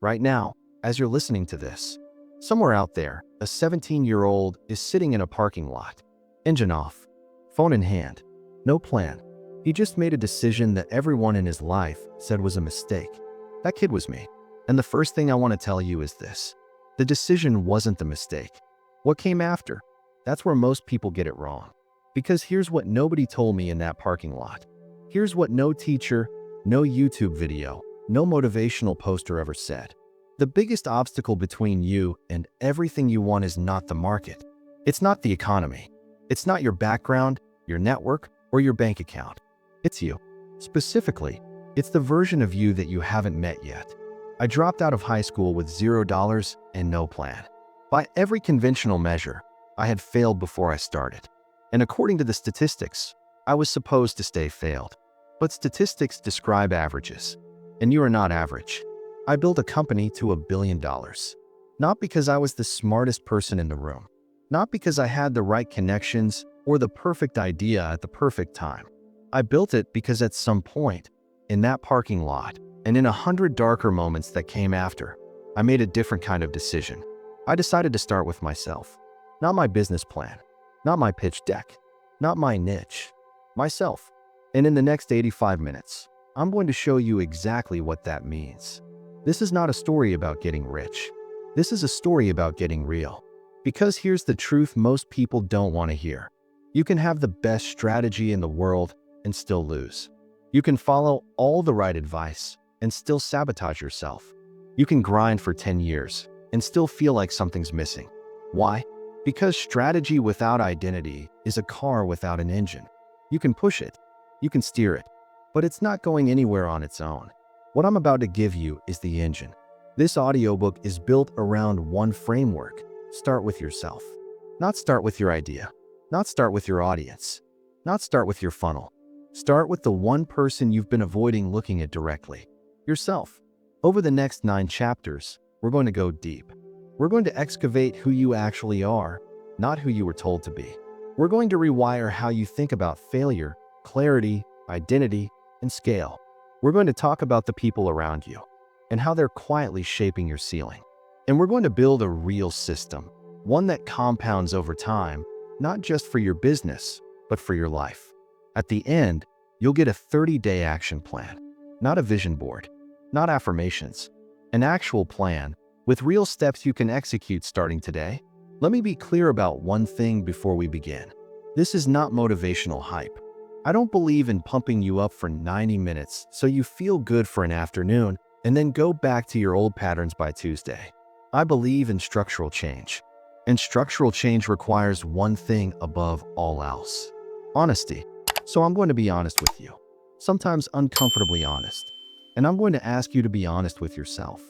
Right now, as you're listening to this, somewhere out there, a 17-year-old is sitting in a parking lot. Engine off, phone in hand, no plan. He just made a decision that everyone in his life said was a mistake. That kid was me. And the first thing I want to tell you is this. The decision wasn't the mistake. What came after? That's where most people get it wrong. Because here's what nobody told me in that parking lot. Here's what no teacher, no YouTube video, no motivational poster ever said. The biggest obstacle between you and everything you want is not the market. It's not the economy. It's not your background, your network, or your bank account. It's you. Specifically, it's the version of you that you haven't met yet. I dropped out of high school with $0 and no plan. By every conventional measure, I had failed before I started. And according to the statistics, I was supposed to stay failed. But statistics describe averages, and you are not average. I built a company to $1 billion. Not because I was the smartest person in the room. Not because I had the right connections or the perfect idea at the perfect time. I built it because at some point, in that parking lot, and in 100 darker moments that came after, I made a different kind of decision. I decided to start with myself. Not my business plan. Not my pitch deck. Not my niche. Myself. And in the next 85 minutes, I'm going to show you exactly what that means. This is not a story about getting rich. This is a story about getting real. Because here's the truth most people don't want to hear. You can have the best strategy in the world and still lose. You can follow all the right advice and still sabotage yourself. You can grind for 10 years and still feel like something's missing. Why? Because strategy without identity is a car without an engine. You can push it, you can steer it, but it's not going anywhere on its own. What I'm about to give you is the engine. This audiobook is built around one framework. Start with yourself. Not start with your idea. Not start with your audience. Not start with your funnel. Start with the one person you've been avoiding looking at directly. Yourself. Over the next 9 chapters, we're going to go deep. We're going to excavate who you actually are, not who you were told to be. We're going to rewire how you think about failure, clarity, identity, and scale. We're going to talk about the people around you and how they're quietly shaping your ceiling. And we're going to build a real system, one that compounds over time, not just for your business, but for your life. At the end, you'll get a 30-day action plan, not a vision board, not affirmations, an actual plan with real steps you can execute starting today. Let me be clear about one thing before we begin. This is not motivational hype. I don't believe in pumping you up for 90 minutes so you feel good for an afternoon and then go back to your old patterns by Tuesday. I believe in structural change. And structural change requires one thing above all else: honesty. So I'm going to be honest with you, sometimes uncomfortably honest. And I'm going to ask you to be honest with yourself.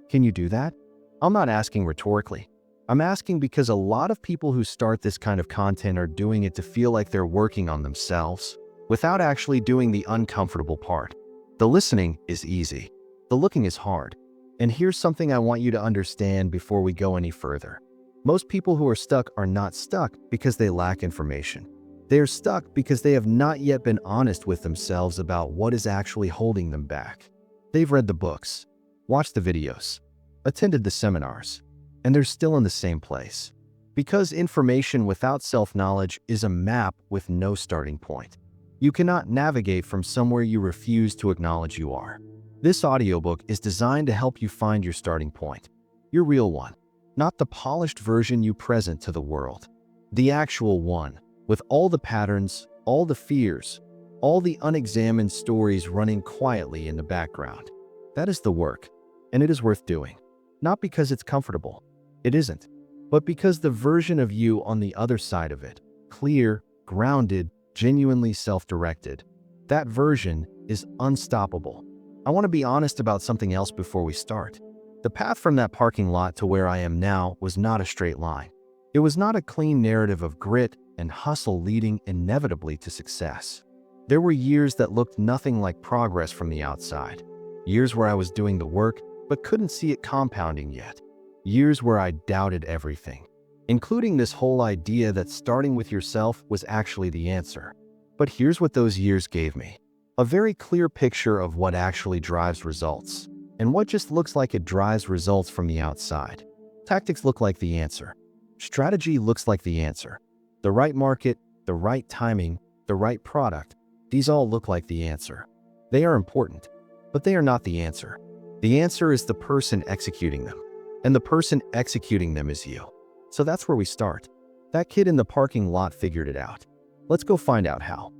Can you do that? I'm not asking rhetorically. I'm asking because a lot of people who start this kind of content are doing it to feel like they're working on themselves without actually doing the uncomfortable part. The listening is easy. The looking is hard. And here's something I want you to understand before we go any further. Most people who are stuck are not stuck because they lack information. They are stuck because they have not yet been honest with themselves about what is actually holding them back. They've read the books, watched the videos, attended the seminars, and they're still in the same place. Because information without self-knowledge is a map with no starting point. You cannot navigate from somewhere you refuse to acknowledge you are. This audiobook is designed to help you find your starting point, your real one, not the polished version you present to the world. The actual one, with all the patterns, all the fears, all the unexamined stories running quietly in the background. That is the work, and it is worth doing. Not because it's comfortable. It isn't. But because the version of you on the other side of it, clear, grounded, genuinely self-directed, that version is unstoppable. I want to be honest about something else before we start. The path from that parking lot to where I am now was not a straight line. It was not a clean narrative of grit and hustle leading inevitably to success. There were years that looked nothing like progress from the outside. Years where I was doing the work, but couldn't see it compounding yet. Years where I doubted everything, including this whole idea that starting with yourself was actually the answer. But here's what those years gave me. A very clear picture of what actually drives results. And what just looks like it drives results from the outside. Tactics look like the answer. Strategy looks like the answer. The right market, the right timing, the right product, these all look like the answer. They are important, but they are not the answer. The answer is the person executing them. And the person executing them is you. So that's where we start. That kid in the parking lot figured it out. Let's go find out how.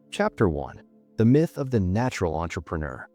Chapter 1. The Myth of the Natural Entrepreneur.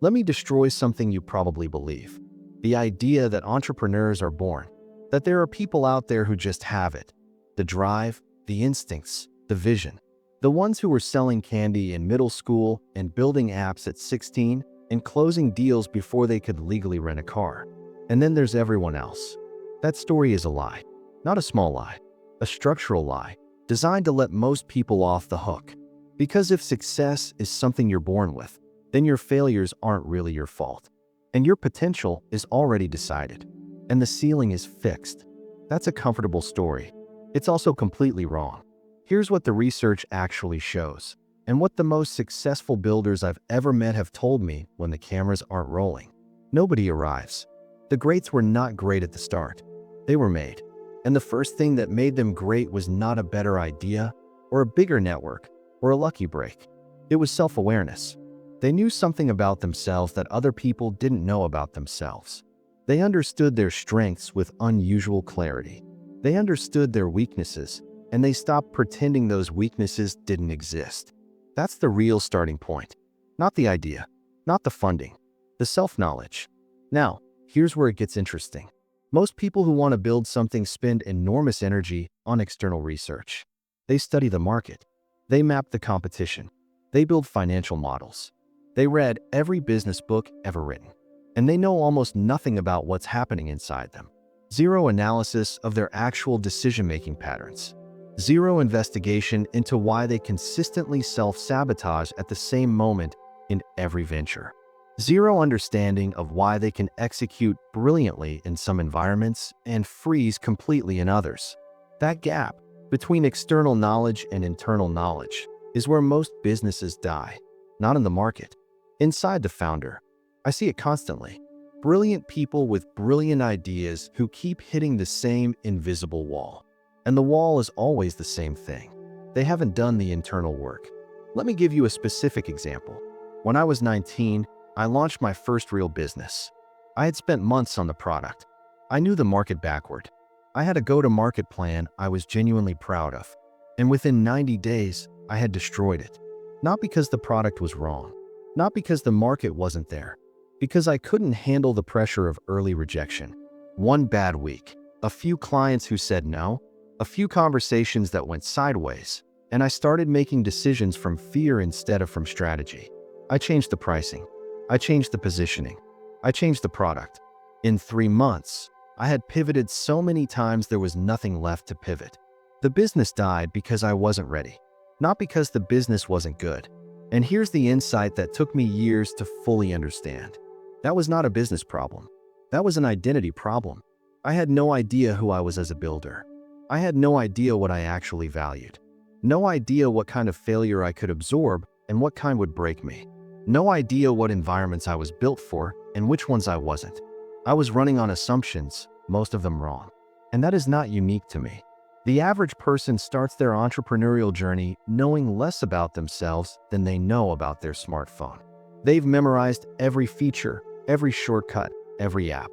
Let me destroy something you probably believe. The idea that entrepreneurs are born. That there are people out there who just have it. The drive, the instincts, the vision. The ones who were selling candy in middle school and building apps at 16 and closing deals before they could legally rent a car. And then there's everyone else. That story is a lie. Not a small lie. A structural lie, designed to let most people off the hook. Because if success is something you're born with, then your failures aren't really your fault. And your potential is already decided. And the ceiling is fixed. That's a comfortable story. It's also completely wrong. Here's what the research actually shows, and what the most successful builders I've ever met have told me when the cameras aren't rolling. Nobody arrives. The greats were not great at the start. They were made. And the first thing that made them great was not a better idea, or a bigger network, or a lucky break. It was self-awareness. They knew something about themselves that other people didn't know about themselves. They understood their strengths with unusual clarity. They understood their weaknesses, and they stopped pretending those weaknesses didn't exist. That's the real starting point. Not the idea, not the funding, the self-knowledge. Now, here's where it gets interesting. Most people who want to build something spend enormous energy on external research. They study the market. They map the competition. They build financial models. They read every business book ever written. And they know almost nothing about what's happening inside them. Zero analysis of their actual decision-making patterns. Zero investigation into why they consistently self-sabotage at the same moment in every venture. Zero understanding of why they can execute brilliantly in some environments and freeze completely in others. That gap between external knowledge and internal knowledge is where most businesses die, not in the market. Inside the founder, I see it constantly. Brilliant people with brilliant ideas who keep hitting the same invisible wall. And the wall is always the same thing. They haven't done the internal work. Let me give you a specific example. When I was 19, I launched my first real business. I had spent months on the product. I knew the market backward. I had a go-to-market plan I was genuinely proud of. And within 90 days, I had destroyed it. Not because the product was wrong. Not because the market wasn't there. Because I couldn't handle the pressure of early rejection. One bad week, a few clients who said no, a few conversations that went sideways, and I started making decisions from fear instead of from strategy. I changed the pricing. I changed the positioning. I changed the product. In 3 months, I had pivoted so many times there was nothing left to pivot. The business died because I wasn't ready, not because the business wasn't good. And here's the insight that took me years to fully understand. That was not a business problem. That was an identity problem. I had no idea who I was as a builder. I had no idea what I actually valued. No idea what kind of failure I could absorb and what kind would break me. No idea what environments I was built for and which ones I wasn't. I was running on assumptions, most of them wrong. And that is not unique to me. The average person starts their entrepreneurial journey knowing less about themselves than they know about their smartphone. They've memorized every feature, every shortcut, every app.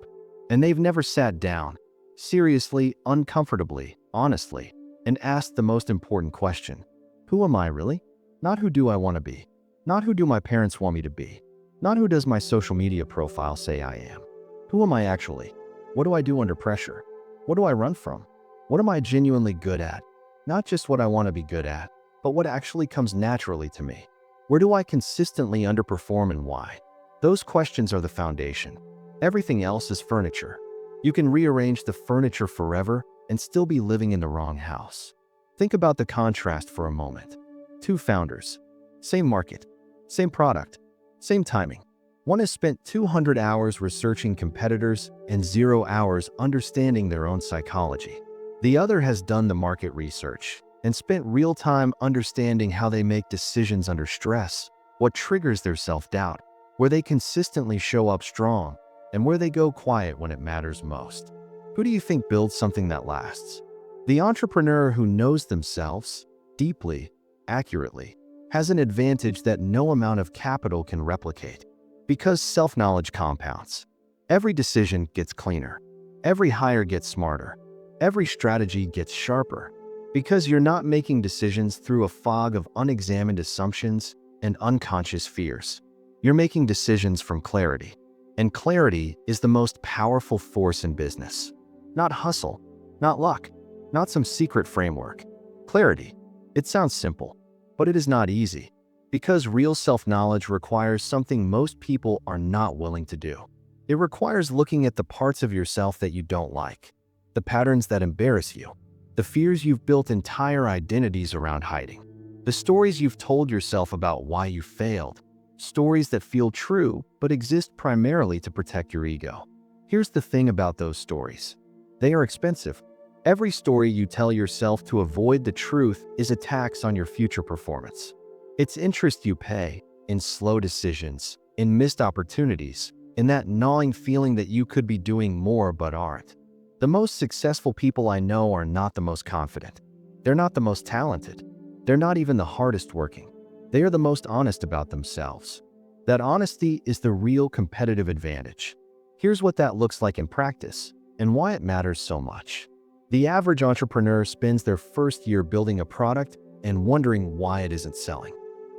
And they've never sat down, seriously, uncomfortably, honestly, and asked the most important question. Who am I really? Not who do I want to be. Not who do my parents want me to be. Not who does my social media profile say I am. Who am I actually? What do I do under pressure? What do I run from? What am I genuinely good at? Not just what I want to be good at, but what actually comes naturally to me. Where do I consistently underperform and why? Those questions are the foundation. Everything else is furniture. You can rearrange the furniture forever and still be living in the wrong house. Think about the contrast for a moment. 2 founders, same market, same product, same timing. One has spent 200 hours researching competitors and 0 hours understanding their own psychology. The other has done the market research and spent real time understanding how they make decisions under stress, what triggers their self-doubt, where they consistently show up strong, and where they go quiet when it matters most. Who do you think builds something that lasts? The entrepreneur who knows themselves deeply, accurately, has an advantage that no amount of capital can replicate. Because self-knowledge compounds. Every decision gets cleaner. Every hire gets smarter. Every strategy gets sharper. Because you're not making decisions through a fog of unexamined assumptions and unconscious fears. You're making decisions from clarity. And clarity is the most powerful force in business. Not hustle, not luck, not some secret framework. Clarity. It sounds simple, but it is not easy. Because real self-knowledge requires something most people are not willing to do. It requires looking at the parts of yourself that you don't like, the patterns that embarrass you, the fears you've built entire identities around hiding, the stories you've told yourself about why you failed, stories that feel true but exist primarily to protect your ego. Here's the thing about those stories. They are expensive. Every story you tell yourself to avoid the truth is a tax on your future performance. It's interest you pay in slow decisions, in missed opportunities, in that gnawing feeling that you could be doing more but aren't. The most successful people I know are not the most confident. They're not the most talented. They're not even the hardest working. They are the most honest about themselves. That honesty is the real competitive advantage. Here's what that looks like in practice and why it matters so much. The average entrepreneur spends their first year building a product and wondering why it isn't selling.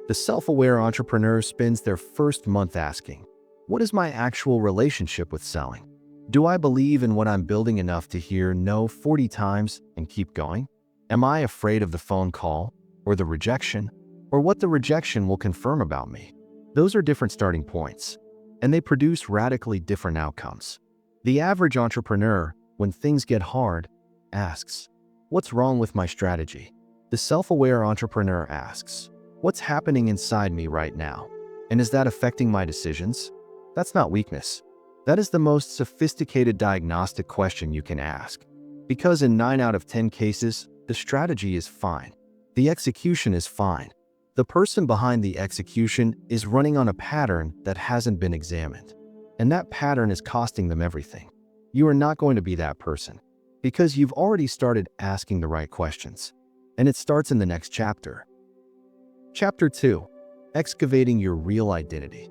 The self-aware entrepreneur spends their first month asking, what is my actual relationship with selling? Do I believe in what I'm building enough to hear no 40 times and keep going? Am I afraid of the phone call, or the rejection, or what the rejection will confirm about me? Those are different starting points, and they produce radically different outcomes. The average entrepreneur, when things get hard, asks, what's wrong with my strategy? The self-aware entrepreneur asks, what's happening inside me right now? And is that affecting my decisions? That's not weakness. That is the most sophisticated diagnostic question you can ask. Because in 9 out of 10 cases, the strategy is fine. The execution is fine. The person behind the execution is running on a pattern that hasn't been examined. And that pattern is costing them everything. You are not going to be that person, because you've already started asking the right questions. And it starts in the next chapter. Chapter 2. Excavating your real identity.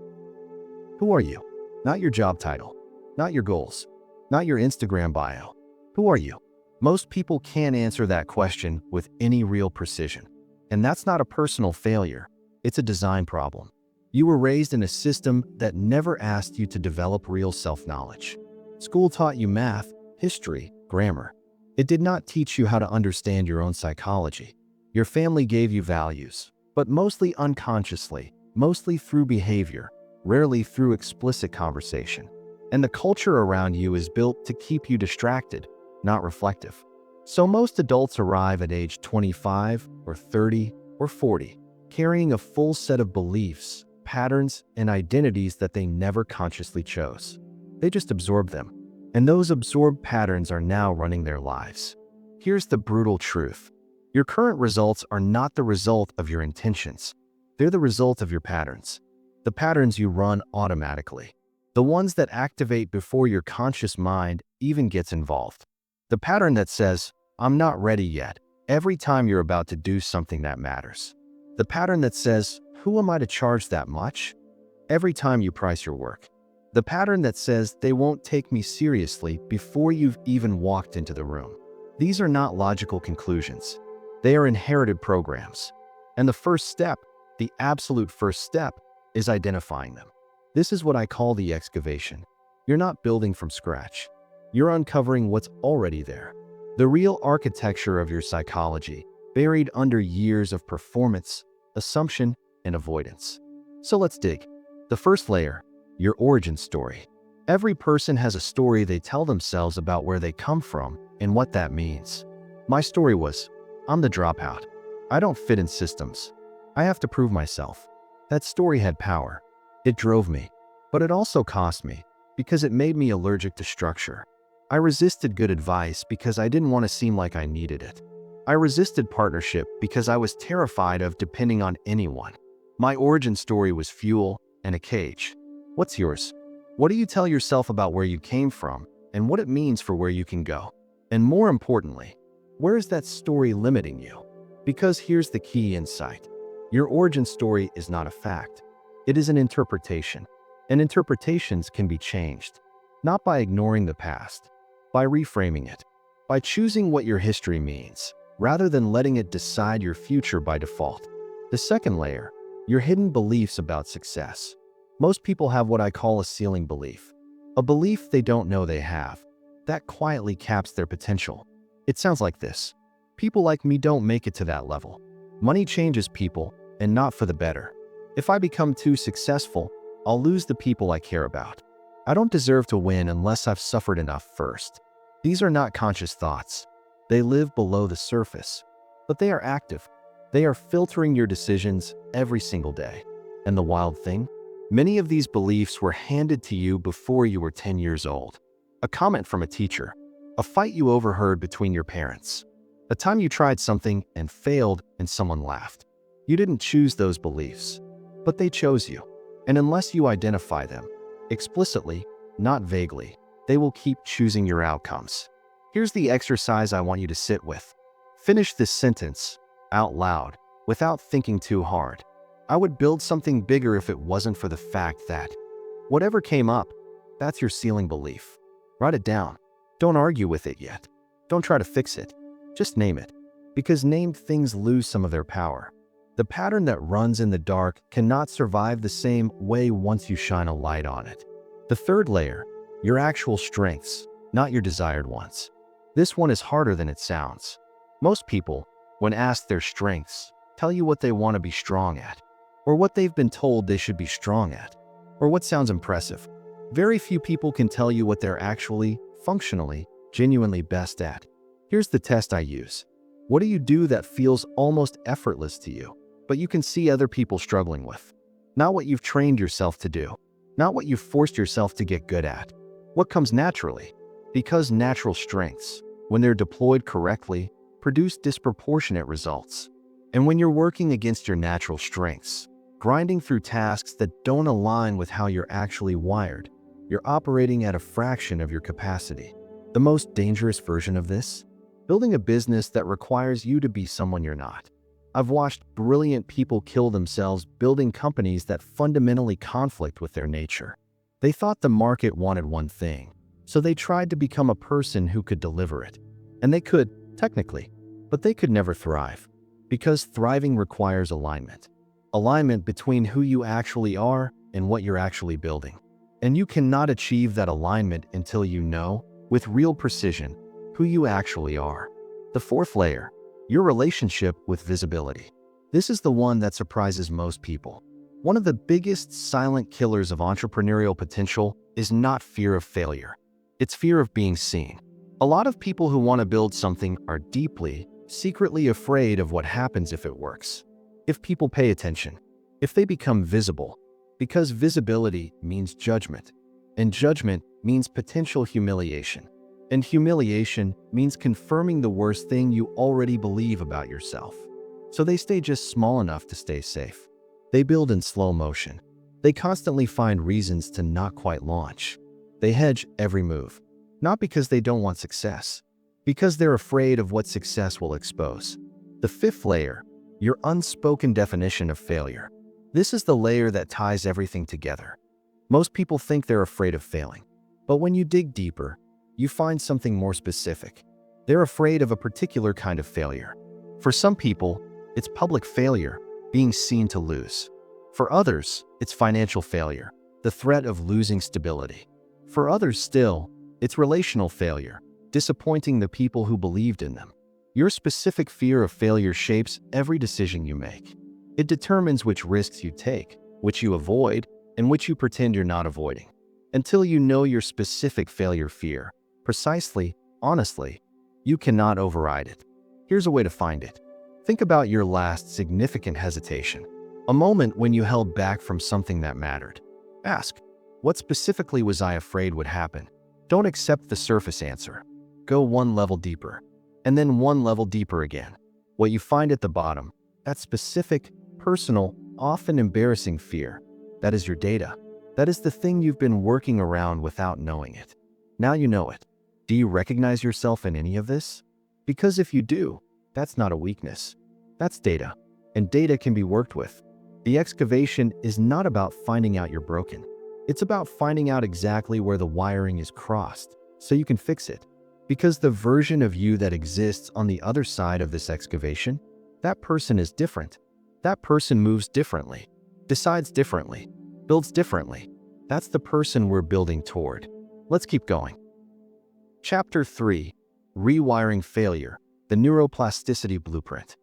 Who are you? Not your job title, not your goals, not your Instagram bio. Who are you? Most people can't answer that question with any real precision. And that's not a personal failure, it's a design problem. You were raised in a system that never asked you to develop real self-knowledge. School taught you math, history, grammar. It did not teach you how to understand your own psychology. Your family gave you values, but mostly unconsciously, mostly through behavior, rarely through explicit conversation. And the culture around you is built to keep you distracted, not reflective. So most adults arrive at age 25 or 30 or 40, carrying a full set of beliefs, patterns, and identities that they never consciously chose. They just absorb them. And those absorbed patterns are now running their lives. Here's the brutal truth. Your current results are not the result of your intentions. They're the result of your patterns. The patterns you run automatically. The ones that activate before your conscious mind even gets involved. The pattern that says, I'm not ready yet, every time you're about to do something that matters. The pattern that says, who am I to charge that much? Every time you price your work. The pattern that says they won't take me seriously before you've even walked into the room. These are not logical conclusions. They are inherited programs. And the first step, the absolute first step, is identifying them. This is what I call the excavation. You're not building from scratch. You're uncovering what's already there. The real architecture of your psychology, buried under years of performance, assumption, and avoidance. So let's dig. The first layer, your origin story. Every person has a story they tell themselves about where they come from and what that means. My story was, I'm the dropout. I don't fit in systems. I have to prove myself. That story had power. It drove me. But it also cost me, because it made me allergic to structure. I resisted good advice because I didn't want to seem like I needed it. I resisted partnership because I was terrified of depending on anyone. My origin story was fuel and a cage. What's yours? What do you tell yourself about where you came from and what it means for where you can go? And more importantly, where is that story limiting you? Because here's the key insight. Your origin story is not a fact. It is an interpretation. And interpretations can be changed, not by ignoring the past, by reframing it, by choosing what your history means, rather than letting it decide your future by default. The second layer, your hidden beliefs about success. Most people have what I call a ceiling belief, a belief they don't know they have, that quietly caps their potential. It sounds like this. People like me don't make it to that level. Money changes people, and not for the better. If I become too successful, I'll lose the people I care about. I don't deserve to win unless I've suffered enough first. These are not conscious thoughts. They live below the surface, but they are active. They are filtering your decisions every single day. And the wild thing? Many of these beliefs were handed to you before you were 10 years old. A comment from a teacher, a fight you overheard between your parents, a time you tried something and failed and someone laughed. You didn't choose those beliefs, but they chose you. And unless you identify them explicitly, not vaguely, they will keep choosing your outcomes. Here's the exercise I want you to sit with. Finish this sentence out loud without thinking too hard. I would build something bigger if it wasn't for the fact that whatever came up, that's your ceiling belief. Write it down. Don't argue with it yet. Don't try to fix it. Just name it. Because named things lose some of their power. The pattern that runs in the dark cannot survive the same way once you shine a light on it. The third layer, your actual strengths, not your desired ones. This one is harder than it sounds. Most people, when asked their strengths, tell you what they want to be strong at, or what they've been told they should be strong at, or what sounds impressive. Very few people can tell you what they're actually, functionally, genuinely best at. Here's the test I use. What do you do that feels almost effortless to you, but you can see other people struggling with? Not what you've trained yourself to do, not what you've forced yourself to get good at. What comes naturally? Because natural strengths, when they're deployed correctly, produce disproportionate results. And when you're working against your natural strengths, grinding through tasks that don't align with how you're actually wired, you're operating at a fraction of your capacity. The most dangerous version of this? Building a business that requires you to be someone you're not. I've watched brilliant people kill themselves building companies that fundamentally conflict with their nature. They thought the market wanted one thing, so they tried to become a person who could deliver it. And they could, technically, but they could never thrive. Because thriving requires alignment. Alignment between who you actually are and what you're actually building. And you cannot achieve that alignment until you know, with real precision, who you actually are. The fourth layer, your relationship with visibility. This is the one that surprises most people. One of the biggest silent killers of entrepreneurial potential is not fear of failure. It's fear of being seen. A lot of people who want to build something are deeply, secretly afraid of what happens if it works. If people pay attention, if they become visible, because visibility means judgment, and judgment means potential humiliation, and humiliation means confirming the worst thing you already believe about yourself. So they stay just small enough to stay safe. They build in slow motion. They constantly find reasons to not quite launch. They hedge every move, not because they don't want success, because they're afraid of what success will expose. The fifth layer, your unspoken definition of failure. This is the layer that ties everything together. Most people think they're afraid of failing, but when you dig deeper, you find something more specific. They're afraid of a particular kind of failure. For some people, it's public failure, being seen to lose. For others, it's financial failure, the threat of losing stability. For others still, it's relational failure, disappointing the people who believed in them. Your specific fear of failure shapes every decision you make. It determines which risks you take, which you avoid, and which you pretend you're not avoiding. Until you know your specific failure fear, precisely, honestly, you cannot override it. Here's a way to find it. Think about your last significant hesitation, a moment when you held back from something that mattered. Ask, what specifically was I afraid would happen? Don't accept the surface answer. Go one level deeper, and then one level deeper again. What you find at the bottom, that specific, personal, often embarrassing fear, that is your data. That is the thing you've been working around without knowing it. Now you know it. Do you recognize yourself in any of this? Because if you do, that's not a weakness. That's data, and data can be worked with. The excavation is not about finding out you're broken. It's about finding out exactly where the wiring is crossed, so you can fix it. Because the version of you that exists on the other side of this excavation, that person is different. That person moves differently, decides differently, builds differently. That's the person we're building toward. Let's keep going. Chapter 3: Rewiring Failure, the Neuroplasticity Blueprint.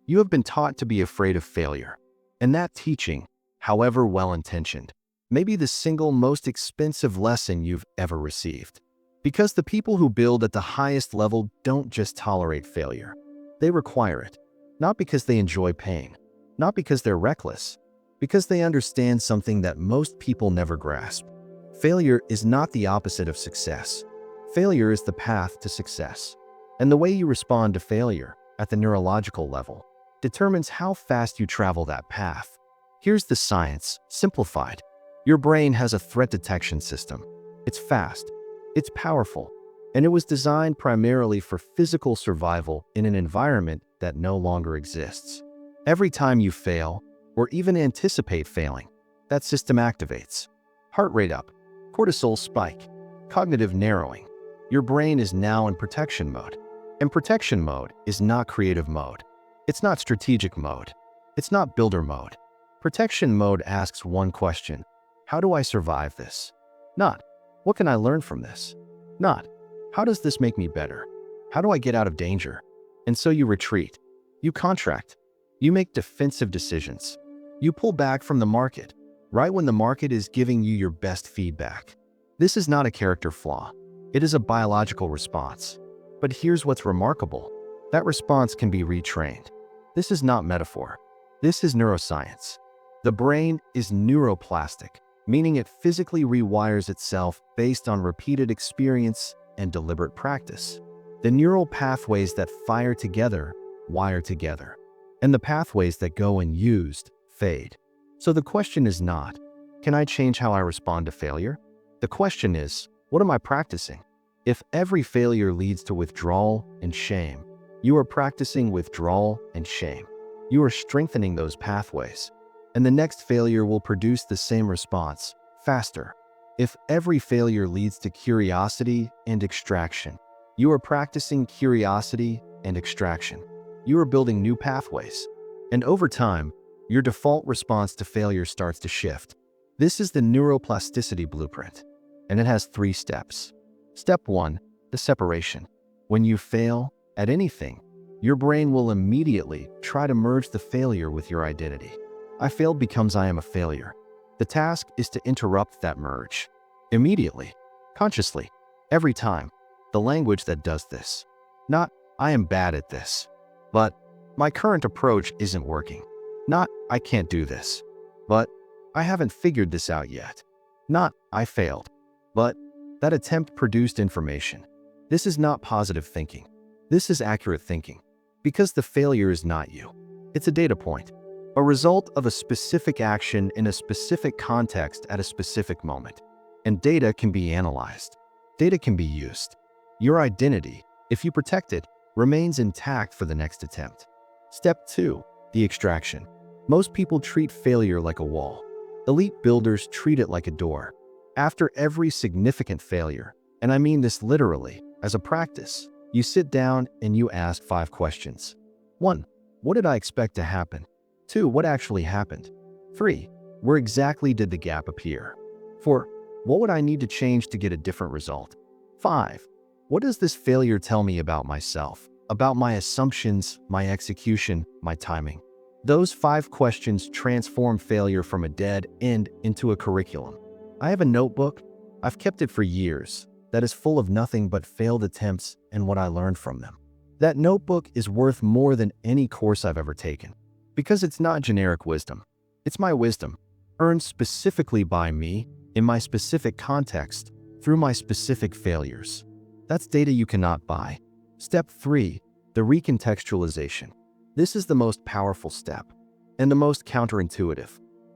You have been taught to be afraid of failure, and that teaching, however well-intentioned, may be the single most expensive lesson you've ever received. Because the people who build at the highest level don't just tolerate failure. They require it. Not because they enjoy pain, not because they're reckless, because they understand something that most people never grasp. Failure is not the opposite of success. Failure is the path to success. And the way you respond to failure, at the neurological level, determines how fast you travel that path. Here's the science, simplified. Your brain has a threat detection system. It's fast, it's powerful, and it was designed primarily for physical survival in an environment that no longer exists. Every time you fail, or even anticipate failing, that system activates. Heart rate up, cortisol spike, cognitive narrowing. Your brain is now in protection mode. And protection mode is not creative mode. It's not strategic mode. It's not builder mode. Protection mode asks one question: how do I survive this? Not, what can I learn from this? Not, how does this make me better? How do I get out of danger? And so you retreat. You contract. You make defensive decisions. You pull back from the market, right when the market is giving you your best feedback. This is not a character flaw. It is a biological response. But here's what's remarkable. That response can be retrained. This is not metaphor. This is neuroscience. The brain is neuroplastic, meaning it physically rewires itself based on repeated experience and deliberate practice. The neural pathways that fire together wire together, and the pathways that go unused fade. So the question is not, can I change how I respond to failure? The question is, what am I practicing? If every failure leads to withdrawal and shame, you are practicing withdrawal and shame. You are strengthening those pathways, and the next failure will produce the same response, faster. If every failure leads to curiosity and extraction, you are practicing curiosity and extraction. You are building new pathways, and over time, your default response to failure starts to shift. This is the neuroplasticity blueprint, and it has 3 steps. Step 1, the separation. When you fail at anything, your brain will immediately try to merge the failure with your identity. I failed becomes I am a failure. The task is to interrupt that merge. Immediately, consciously, every time. The language that does this. Not, I am bad at this, but my current approach isn't working. Not, I can't do this, but I haven't figured this out yet. Not, I failed, but that attempt produced information. This is not positive thinking. This is accurate thinking. Because the failure is not you. It's a data point. A result of a specific action in a specific context at a specific moment. And data can be analyzed. Data can be used. Your identity, if you protect it, remains intact for the next attempt. Step 2, the extraction. Most people treat failure like a wall. Elite builders treat it like a door. After every significant failure, and I mean this literally, as a practice, you sit down and you ask 5 questions. 1, what did I expect to happen? 2, what actually happened? 3, where exactly did the gap appear? 4, what would I need to change to get a different result? 5, what does this failure tell me about myself, about my assumptions, my execution, my timing? Those 5 questions transform failure from a dead end into a curriculum. I have a notebook, I've kept it for years, that is full of nothing but failed attempts and what I learned from them. That notebook is worth more than any course I've ever taken. Because it's not generic wisdom. It's my wisdom, earned specifically by me, in my specific context, through my specific failures. That's data you cannot buy. Step 3, the recontextualization. This is the most powerful step, and the most counterintuitive.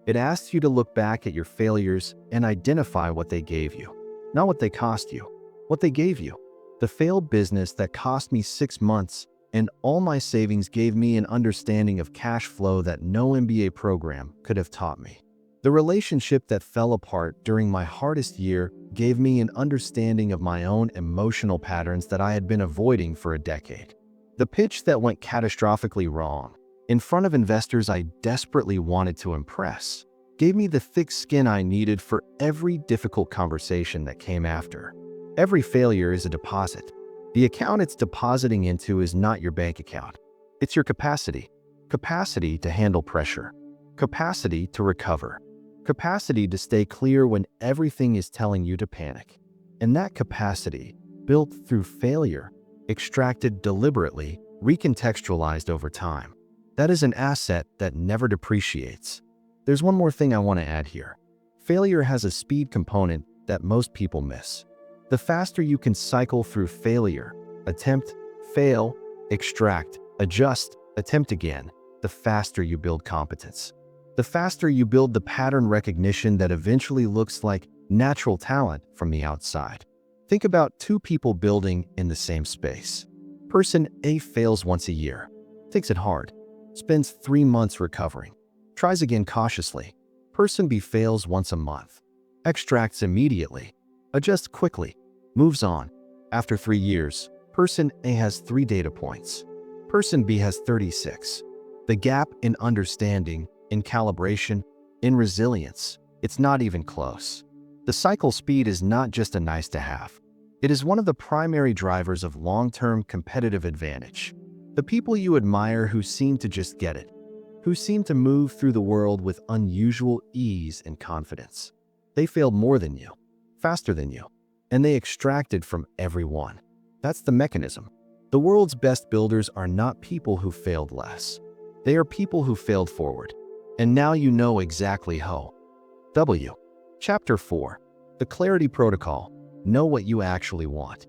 It asks you to look back at your failures and identify what they gave you, not what they cost you, what they gave you. The failed business that cost me 6 months and all my savings gave me an understanding of cash flow that no MBA program could have taught me. The relationship that fell apart during my hardest year gave me an understanding of my own emotional patterns that I had been avoiding for a decade. The pitch that went catastrophically wrong, in front of investors I desperately wanted to impress, gave me the thick skin I needed for every difficult conversation that came after. Every failure is a deposit. The account it's depositing into is not your bank account. It's your capacity. Capacity to handle pressure. Capacity to recover. Capacity to stay clear when everything is telling you to panic. And that capacity, built through failure, extracted deliberately, recontextualized over time. That is an asset that never depreciates. There's one more thing I want to add here. Failure has a speed component that most people miss. The faster you can cycle through failure, attempt, fail, extract, adjust, attempt again, the faster you build competence. The faster you build the pattern recognition that eventually looks like natural talent from the outside. Think about two people building in the same space. Person A fails once a year, takes it hard, spends 3 months recovering, tries again cautiously. Person B fails once a month, extracts immediately, adjusts quickly, moves on. After 3 years, person A has 3 data points. Person B has 36. The gap in understanding, in calibration, in resilience, it's not even close. The cycle speed is not just a nice to have. It is one of the primary drivers of long-term competitive advantage. The people you admire who seem to just get it, who seem to move through the world with unusual ease and confidence. They failed more than you, faster than you, and they extracted from everyone. That's the mechanism. The world's best builders are not people who failed less. They are people who failed forward. And now you know exactly how. W. Chapter 4. The Clarity Protocol. Know what you actually want.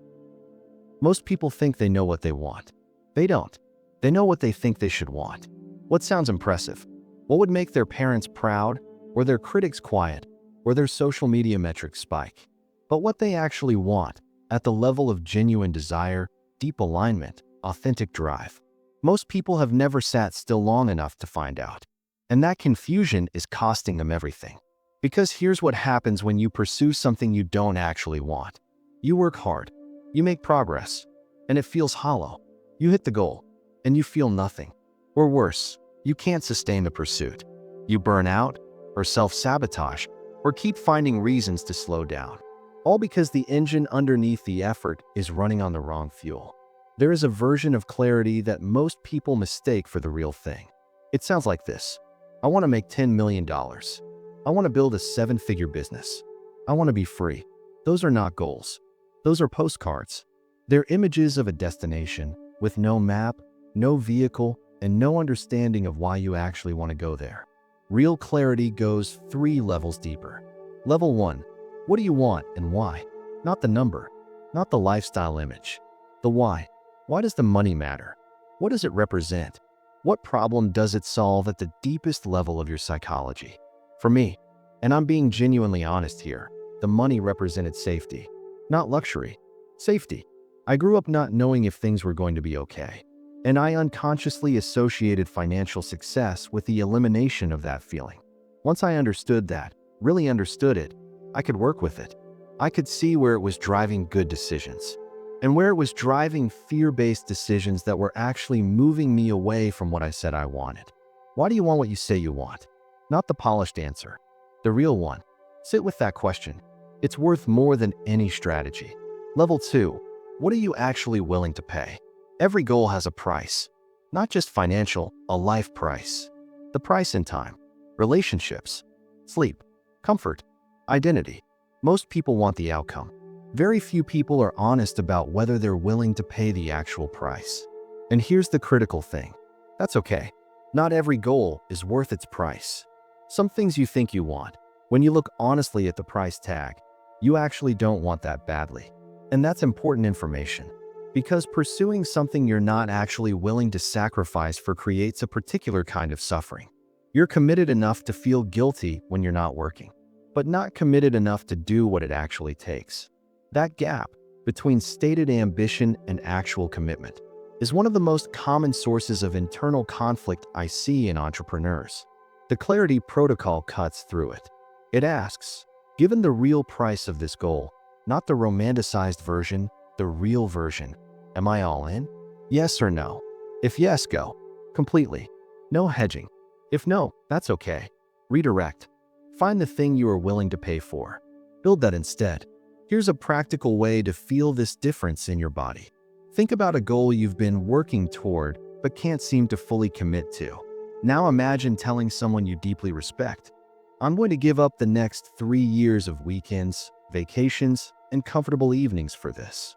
Most people think they know what they want. They don't. They know what they think they should want. What sounds impressive? What would make their parents proud, or their critics quiet, or their social media metrics spike? But what they actually want, at the level of genuine desire, deep alignment, authentic drive. Most people have never sat still long enough to find out. And that confusion is costing them everything. Because here's what happens when you pursue something you don't actually want. You work hard, you make progress, and it feels hollow. You hit the goal, and you feel nothing. Or worse, you can't sustain the pursuit. You burn out, or self-sabotage, or keep finding reasons to slow down. All because the engine underneath the effort is running on the wrong fuel. There is a version of clarity that most people mistake for the real thing. It sounds like this. I want to make $10 million. I want to build a 7-figure business. I want to be free. Those are not goals. Those are postcards. They're images of a destination with no map, no vehicle, and no understanding of why you actually want to go there. Real clarity goes 3 levels deeper. Level 1. What do you want and why? Not the number, not the lifestyle image. The why. Why does the money matter? What does it represent? What problem does it solve at the deepest level of your psychology? For me, and I'm being genuinely honest here, the money represented safety, not luxury. Safety. I grew up not knowing if things were going to be okay, and I unconsciously associated financial success with the elimination of that feeling. Once I understood that, really understood it, I could work with it. I could see where it was driving good decisions, and where it was driving fear-based decisions that were actually moving me away from what I said I wanted. Why do you want what you say you want? Not the polished answer, the real one. Sit with that question. It's worth more than any strategy. Level 2. What are you actually willing to pay? Every goal has a price. Not just financial, a life price. The price in time, relationships, sleep, comfort, identity. Most people want the outcome. Very few people are honest about whether they're willing to pay the actual price. And here's the critical thing. That's okay. Not every goal is worth its price. Some things you think you want, when you look honestly at the price tag, you actually don't want that badly. And that's important information. Because pursuing something you're not actually willing to sacrifice for creates a particular kind of suffering. You're committed enough to feel guilty when you're not working, but not committed enough to do what it actually takes. That gap between stated ambition and actual commitment is one of the most common sources of internal conflict I see in entrepreneurs. The Clarity Protocol cuts through it. It asks, given the real price of this goal, not the romanticized version, the real version, am I all in? Yes or no? If yes, go. Completely. No hedging. If no, that's okay. Redirect. Find the thing you are willing to pay for. Build that instead. Here's a practical way to feel this difference in your body. Think about a goal you've been working toward but can't seem to fully commit to. Now imagine telling someone you deeply respect, I'm going to give up the next 3 years of weekends, vacations, and comfortable evenings for this.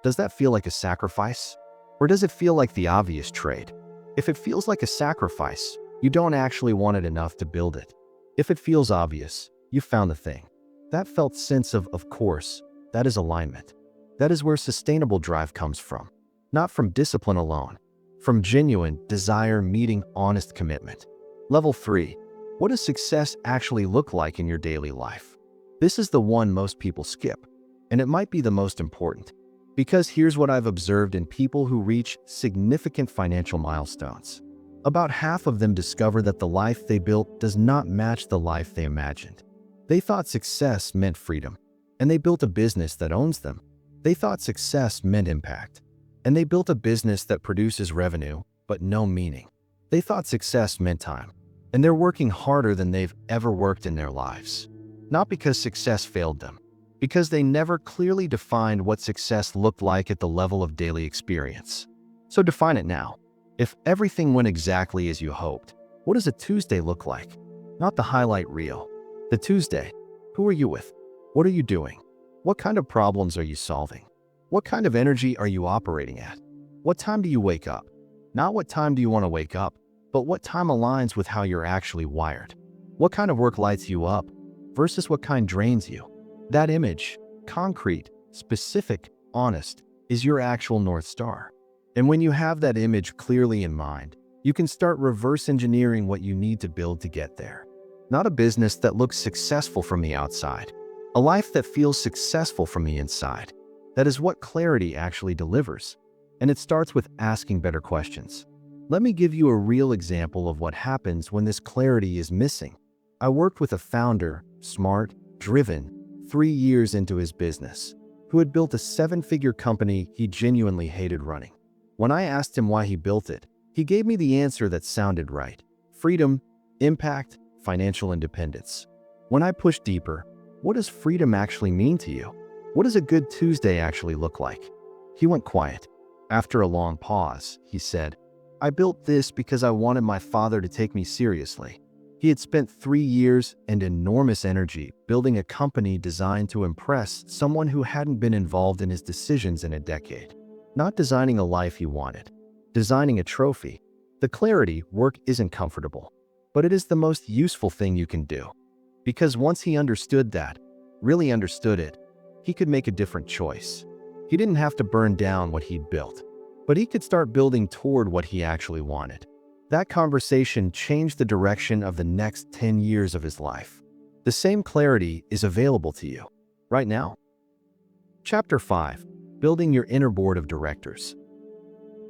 Does that feel like a sacrifice? Or does it feel like the obvious trade? If it feels like a sacrifice, you don't actually want it enough to build it. If it feels obvious, you found the thing. That felt sense of course, that is alignment. That is where sustainable drive comes from. Not from discipline alone, from genuine desire meeting honest commitment. Level 3. What does success actually look like in your daily life? This is the one most people skip, and it might be the most important. Because here's what I've observed in people who reach significant financial milestones. About half of them discover that the life they built does not match the life they imagined. They thought success meant freedom, and they built a business that owns them. They thought success meant impact, and they built a business that produces revenue, but no meaning. They thought success meant time, and they're working harder than they've ever worked in their lives. Not because success failed them, because they never clearly defined what success looked like at the level of daily experience. So define it now. If everything went exactly as you hoped, what does a Tuesday look like? Not the highlight reel. The Tuesday. Who are you with? What are you doing? What kind of problems are you solving? What kind of energy are you operating at? What time do you wake up? Not what time do you want to wake up, but what time aligns with how you're actually wired. What kind of work lights you up versus what kind drains you? That image, concrete, specific, honest, is your actual North Star. And when you have that image clearly in mind, you can start reverse engineering what you need to build to get there. Not a business that looks successful from the outside, a life that feels successful from the inside. That is what clarity actually delivers. And it starts with asking better questions. Let me give you a real example of what happens when this clarity is missing. I worked with a founder, smart, driven, 3 years into his business, who had built a 7-figure company he genuinely hated running. When I asked him why he built it, he gave me the answer that sounded right. Freedom, impact, financial independence. When I pushed deeper, what does freedom actually mean to you? What does a good Tuesday actually look like? He went quiet. After a long pause, he said, I built this because I wanted my father to take me seriously. He had spent 3 years and enormous energy building a company designed to impress someone who hadn't been involved in his decisions in a decade. Not designing a life he wanted, designing a trophy. The clarity work isn't comfortable, but it is the most useful thing you can do. Because once he understood that, really understood it, he could make a different choice. He didn't have to burn down what he'd built, but he could start building toward what he actually wanted. That conversation changed the direction of the next 10 years of his life. The same clarity is available to you right now. Chapter 5. Building your inner board of directors.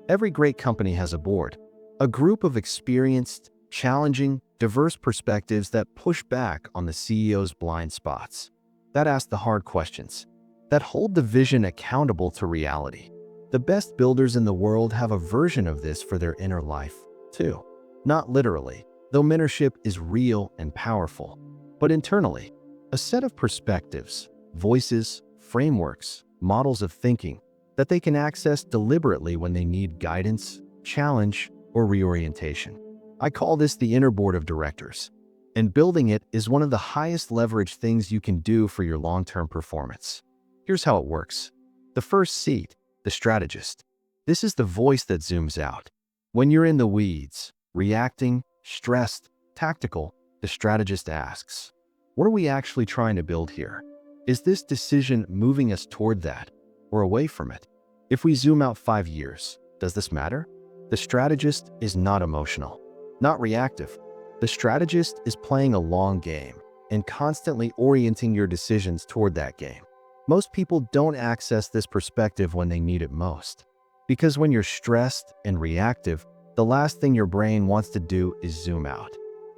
Every great company has a board, a group of experienced, challenging, diverse perspectives that push back on the CEO's blind spots, that ask the hard questions, that hold the vision accountable to reality. The best builders in the world have a version of this for their inner life, too. Not literally, though mentorship is real and powerful, but internally, a set of perspectives, voices, frameworks, models of thinking that they can access deliberately when they need guidance, challenge, or reorientation. I call this the inner board of directors, and building it is one of the highest leverage things you can do for your long-term performance. Here's how it works. The first seat, the strategist. This is the voice that zooms out. When you're in the weeds, reacting, stressed, tactical, the strategist asks, what are we actually trying to build here? Is this decision moving us toward that or away from it? If we zoom out 5 years, does this matter? The strategist is not emotional, not reactive. The strategist is playing a long game and constantly orienting your decisions toward that game. Most people don't access this perspective when they need it most. Because when you're stressed and reactive, the last thing your brain wants to do is zoom out.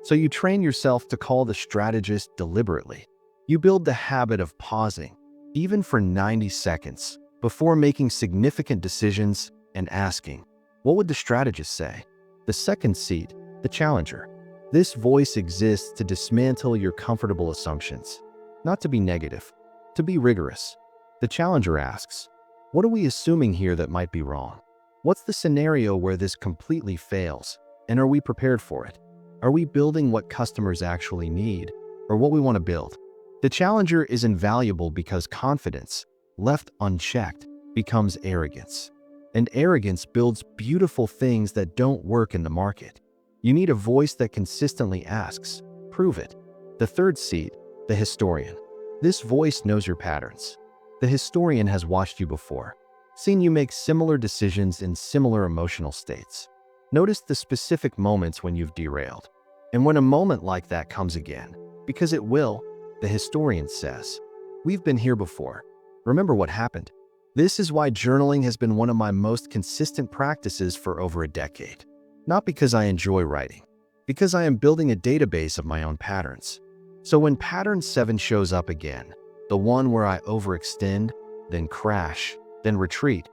So you train yourself to call the strategist deliberately. You build the habit of pausing, even for 90 seconds, before making significant decisions and asking, what would the strategist say? The second seat, the challenger. This voice exists to dismantle your comfortable assumptions, not to be negative, to be rigorous. The challenger asks, what are we assuming here that might be wrong? What's the scenario where this completely fails? And are we prepared for it? Are we building what customers actually need, or what we want to build? The challenger is invaluable because confidence, left unchecked, becomes arrogance. And arrogance builds beautiful things that don't work in the market. You need a voice that consistently asks, prove it. The third seat, the historian. This voice knows your patterns. The historian has watched you before, seen you make similar decisions in similar emotional states. Notice the specific moments when you've derailed. And when a moment like that comes again, because it will, the historian says, we've been here before. Remember what happened? This is why journaling has been one of my most consistent practices for over a decade. Not because I enjoy writing, because I am building a database of my own patterns. So when pattern 7 shows up again, the one where I overextend, then crash, then retreat,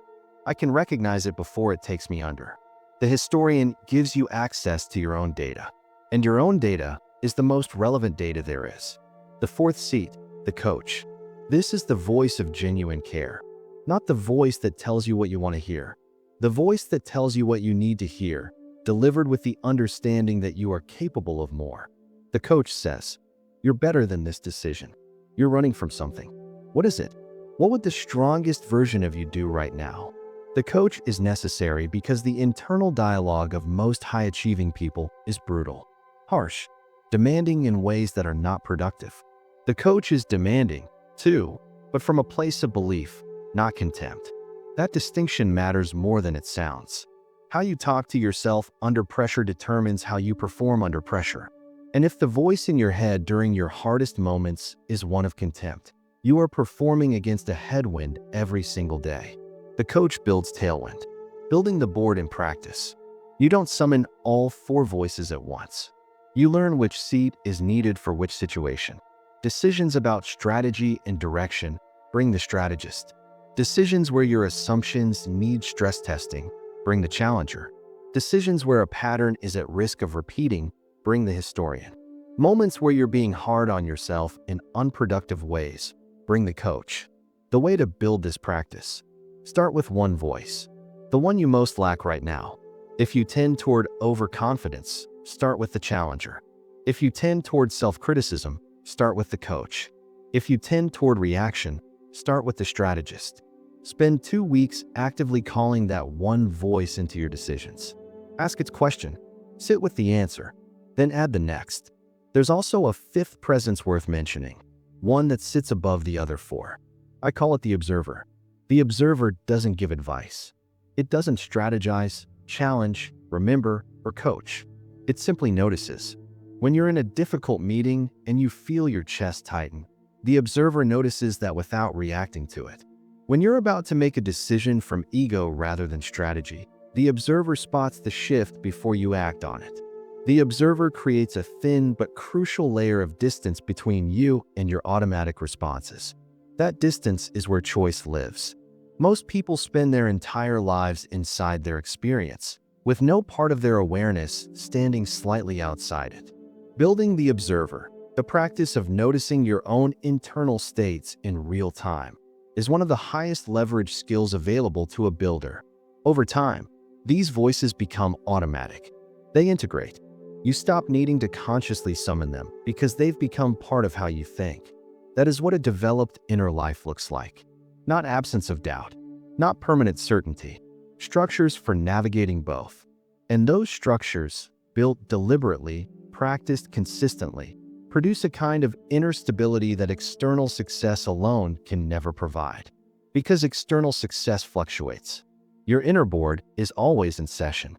I can recognize it before it takes me under. The historian gives you access to your own data, and your own data is the most relevant data there is. The fourth seat, the coach. This is the voice of genuine care, not the voice that tells you what you want to hear. The voice that tells you what you need to hear, delivered with the understanding that you are capable of more. The coach says, you're better than this decision. You're running from something. What is it? What would the strongest version of you do right now? The coach is necessary because the internal dialogue of most high-achieving people is brutal, harsh, demanding in ways that are not productive. The coach is demanding, too, but from a place of belief, not contempt. That distinction matters more than it sounds. How you talk to yourself under pressure determines how you perform under pressure. And if the voice in your head during your hardest moments is one of contempt, you are performing against a headwind every single day. The coach builds tailwind, building the board in practice. You don't summon all 4 voices at once. You learn which seat is needed for which situation. Decisions about strategy and direction bring the strategist. Decisions where your assumptions need stress testing bring the challenger. Decisions where a pattern is at risk of repeating bring the historian. Moments where you're being hard on yourself in unproductive ways bring the coach. The way to build this practice: start with one voice, the one you most lack right now. If you tend toward overconfidence, start with the challenger. If you tend toward self-criticism, start with the coach. If you tend toward reaction, start with the strategist. Spend 2 weeks actively calling that one voice into your decisions. Ask its question, sit with the answer, then add the next. There's also a 5th presence worth mentioning, one that sits above the other 4. I call it the observer. The observer doesn't give advice. It doesn't strategize, challenge, remember, or coach. It simply notices. When you're in a difficult meeting and you feel your chest tighten, the observer notices that without reacting to it. When you're about to make a decision from ego rather than strategy, the observer spots the shift before you act on it. The observer creates a thin but crucial layer of distance between you and your automatic responses. That distance is where choice lives. Most people spend their entire lives inside their experience, with no part of their awareness standing slightly outside it. Building the observer, the practice of noticing your own internal states in real time, is one of the highest leverage skills available to a builder. Over time, these voices become automatic. They integrate. You stop needing to consciously summon them because they've become part of how you think. That is what a developed inner life looks like. Not absence of doubt, not permanent certainty, structures for navigating both. And those structures, built deliberately, practiced consistently, produce a kind of inner stability that external success alone can never provide. Because external success fluctuates, your inner board is always in session.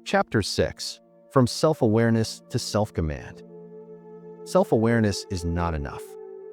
Chapter 6. from self-awareness to self-command. Self-awareness is not enough.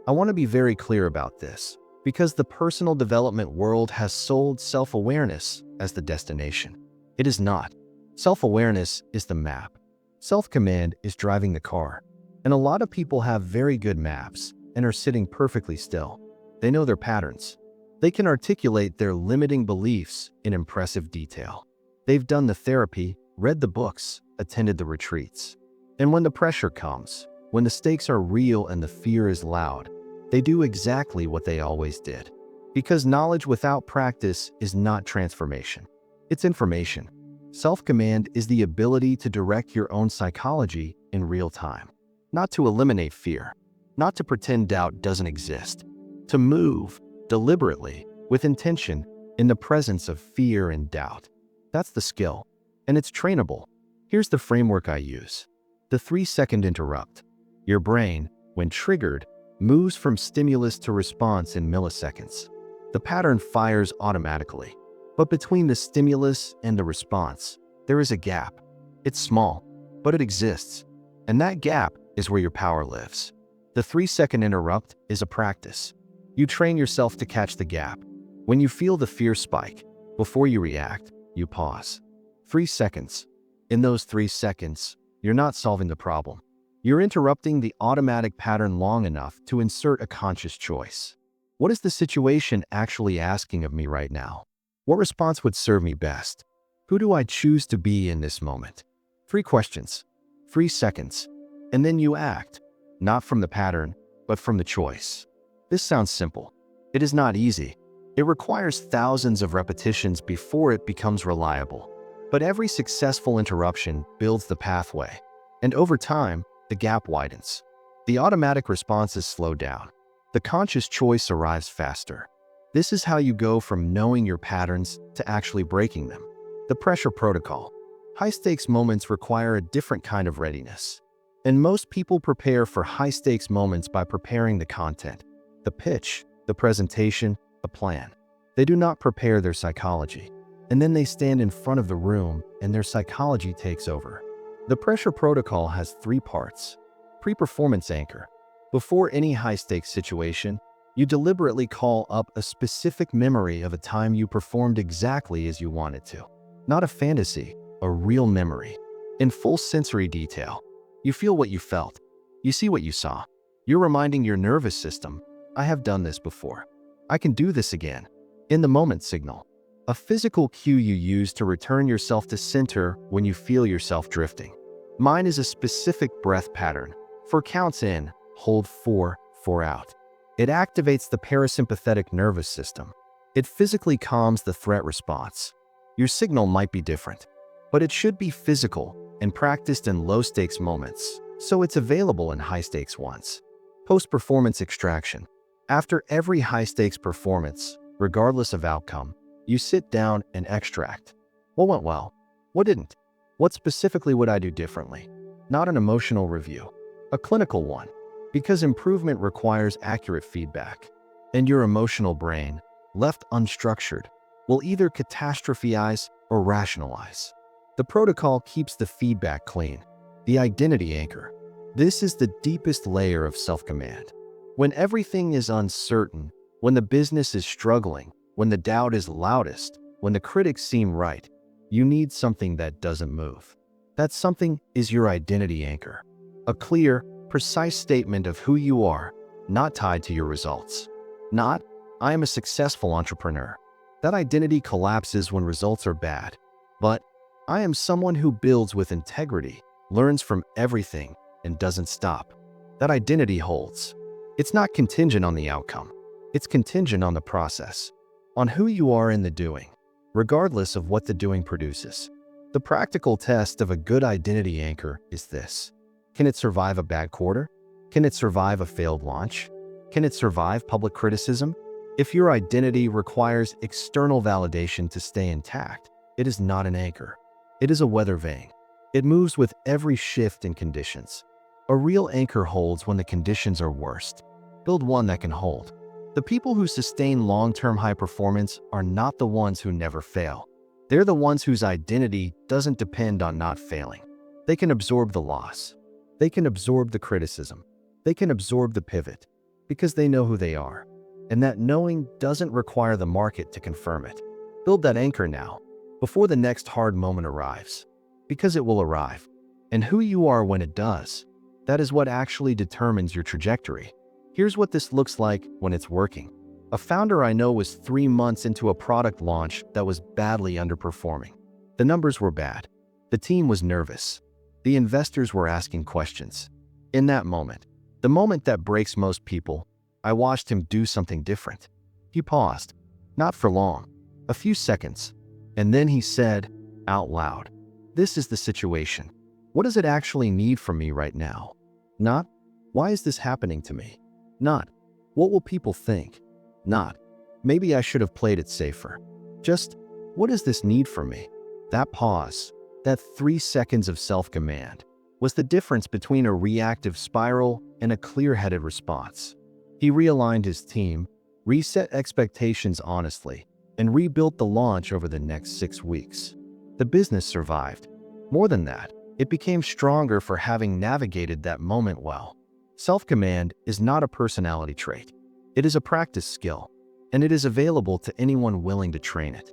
I want to be very clear about this, because the personal development world has sold self-awareness as the destination. It is not. Self-awareness is the map. Self-command is driving the car. And a lot of people have very good maps and are sitting perfectly still. They know their patterns. They can articulate their limiting beliefs in impressive detail. They've done the therapy, read the books, attended the retreats. And when the pressure comes, when the stakes are real and the fear is loud, they do exactly what they always did. Because knowledge without practice is not transformation. It's information. Self-command is the ability to direct your own psychology in real time. Not to eliminate fear. Not to pretend doubt doesn't exist. To move deliberately, with intention, in the presence of fear and doubt. That's the skill. And it's trainable. Here's the framework I use. The 3-second interrupt. Your brain, when triggered, moves from stimulus to response in milliseconds. The pattern fires automatically. But between the stimulus and the response, there is a gap. It's small, but it exists. And that gap is where your power lives. The 3-second interrupt is a practice. You train yourself to catch the gap. When you feel the fear spike, before you react, you pause. 3 seconds. In those 3 seconds, you're not solving the problem. You're interrupting the automatic pattern long enough to insert a conscious choice. What is the situation actually asking of me right now? What response would serve me best? Who do I choose to be in this moment? 3 questions, 3 seconds, and then you act, not from the pattern, but from the choice. This sounds simple. It is not easy. It requires thousands of repetitions before it becomes reliable. But every successful interruption builds the pathway. And over time, the gap widens. The automatic responses slow down. The conscious choice arrives faster. This is how you go from knowing your patterns to actually breaking them. The pressure protocol. High-stakes moments require a different kind of readiness. And most people prepare for high-stakes moments by preparing the content, the pitch, the presentation, the plan. They do not prepare their psychology. And then they stand in front of the room and their psychology takes over. The pressure protocol has 3 parts. Pre-performance anchor. Before any high-stakes situation, you deliberately call up a specific memory of a time you performed exactly as you wanted to. Not a fantasy, a real memory. In full sensory detail. You feel what you felt. You see what you saw. You're reminding your nervous system, I have done this before. I can do this again. In the moment signal. A physical cue you use to return yourself to center when you feel yourself drifting. Mine is a specific breath pattern. 4 counts in, hold 4, 4 out. It activates the parasympathetic nervous system. It physically calms the threat response. Your signal might be different, but it should be physical and practiced in low-stakes moments, so it's available in high-stakes ones. Post-performance extraction. After every high-stakes performance, regardless of outcome, you sit down and extract. What went well? What didn't? What specifically would I do differently? Not an emotional review, a clinical one, because improvement requires accurate feedback. And your emotional brain, left unstructured, will either catastrophize or rationalize. The protocol keeps the feedback clean. The identity anchor. This is the deepest layer of self-command. When everything is uncertain, when the business is struggling, when the doubt is loudest, when the critics seem right, you need something that doesn't move. That something is your identity anchor. A clear, precise statement of who you are, not tied to your results. Not, I am a successful entrepreneur. That identity collapses when results are bad. But, I am someone who builds with integrity, learns from everything, and doesn't stop. That identity holds. It's not contingent on the outcome. It's contingent on the process, on who you are in the doing, regardless of what the doing produces. The practical test of a good identity anchor is this. Can it survive a bad quarter? Can it survive a failed launch? Can it survive public criticism? If your identity requires external validation to stay intact, it is not an anchor. It is a weather vane. It moves with every shift in conditions. A real anchor holds when the conditions are worst. Build one that can hold. The people who sustain long-term high performance are not the ones who never fail. They're the ones whose identity doesn't depend on not failing. They can absorb the loss. They can absorb the criticism. They can absorb the pivot because they know who they are. And that knowing doesn't require the market to confirm it. Build that anchor now, before the next hard moment arrives, because it will arrive. And who you are when it does, that is what actually determines your trajectory. Here's what this looks like when it's working. A founder I know was 3 months into a product launch that was badly underperforming. The numbers were bad. The team was nervous. The investors were asking questions. In that moment, the moment that breaks most people, I watched him do something different. He paused, not for long, a few seconds, and then he said, out loud, "This is the situation. What does it actually need from me right now? Not, why is this happening to me? Not, what will people think? Not, maybe I should have played it safer. Just, what does this need from me?" That pause, that 3 seconds of self-command, was the difference between a reactive spiral and a clear-headed response. He realigned his team, reset expectations honestly, and rebuilt the launch over the next 6 weeks. The business survived. More than that, it became stronger for having navigated that moment well. Self-command is not a personality trait. It is a practice skill, and it is available to anyone willing to train it.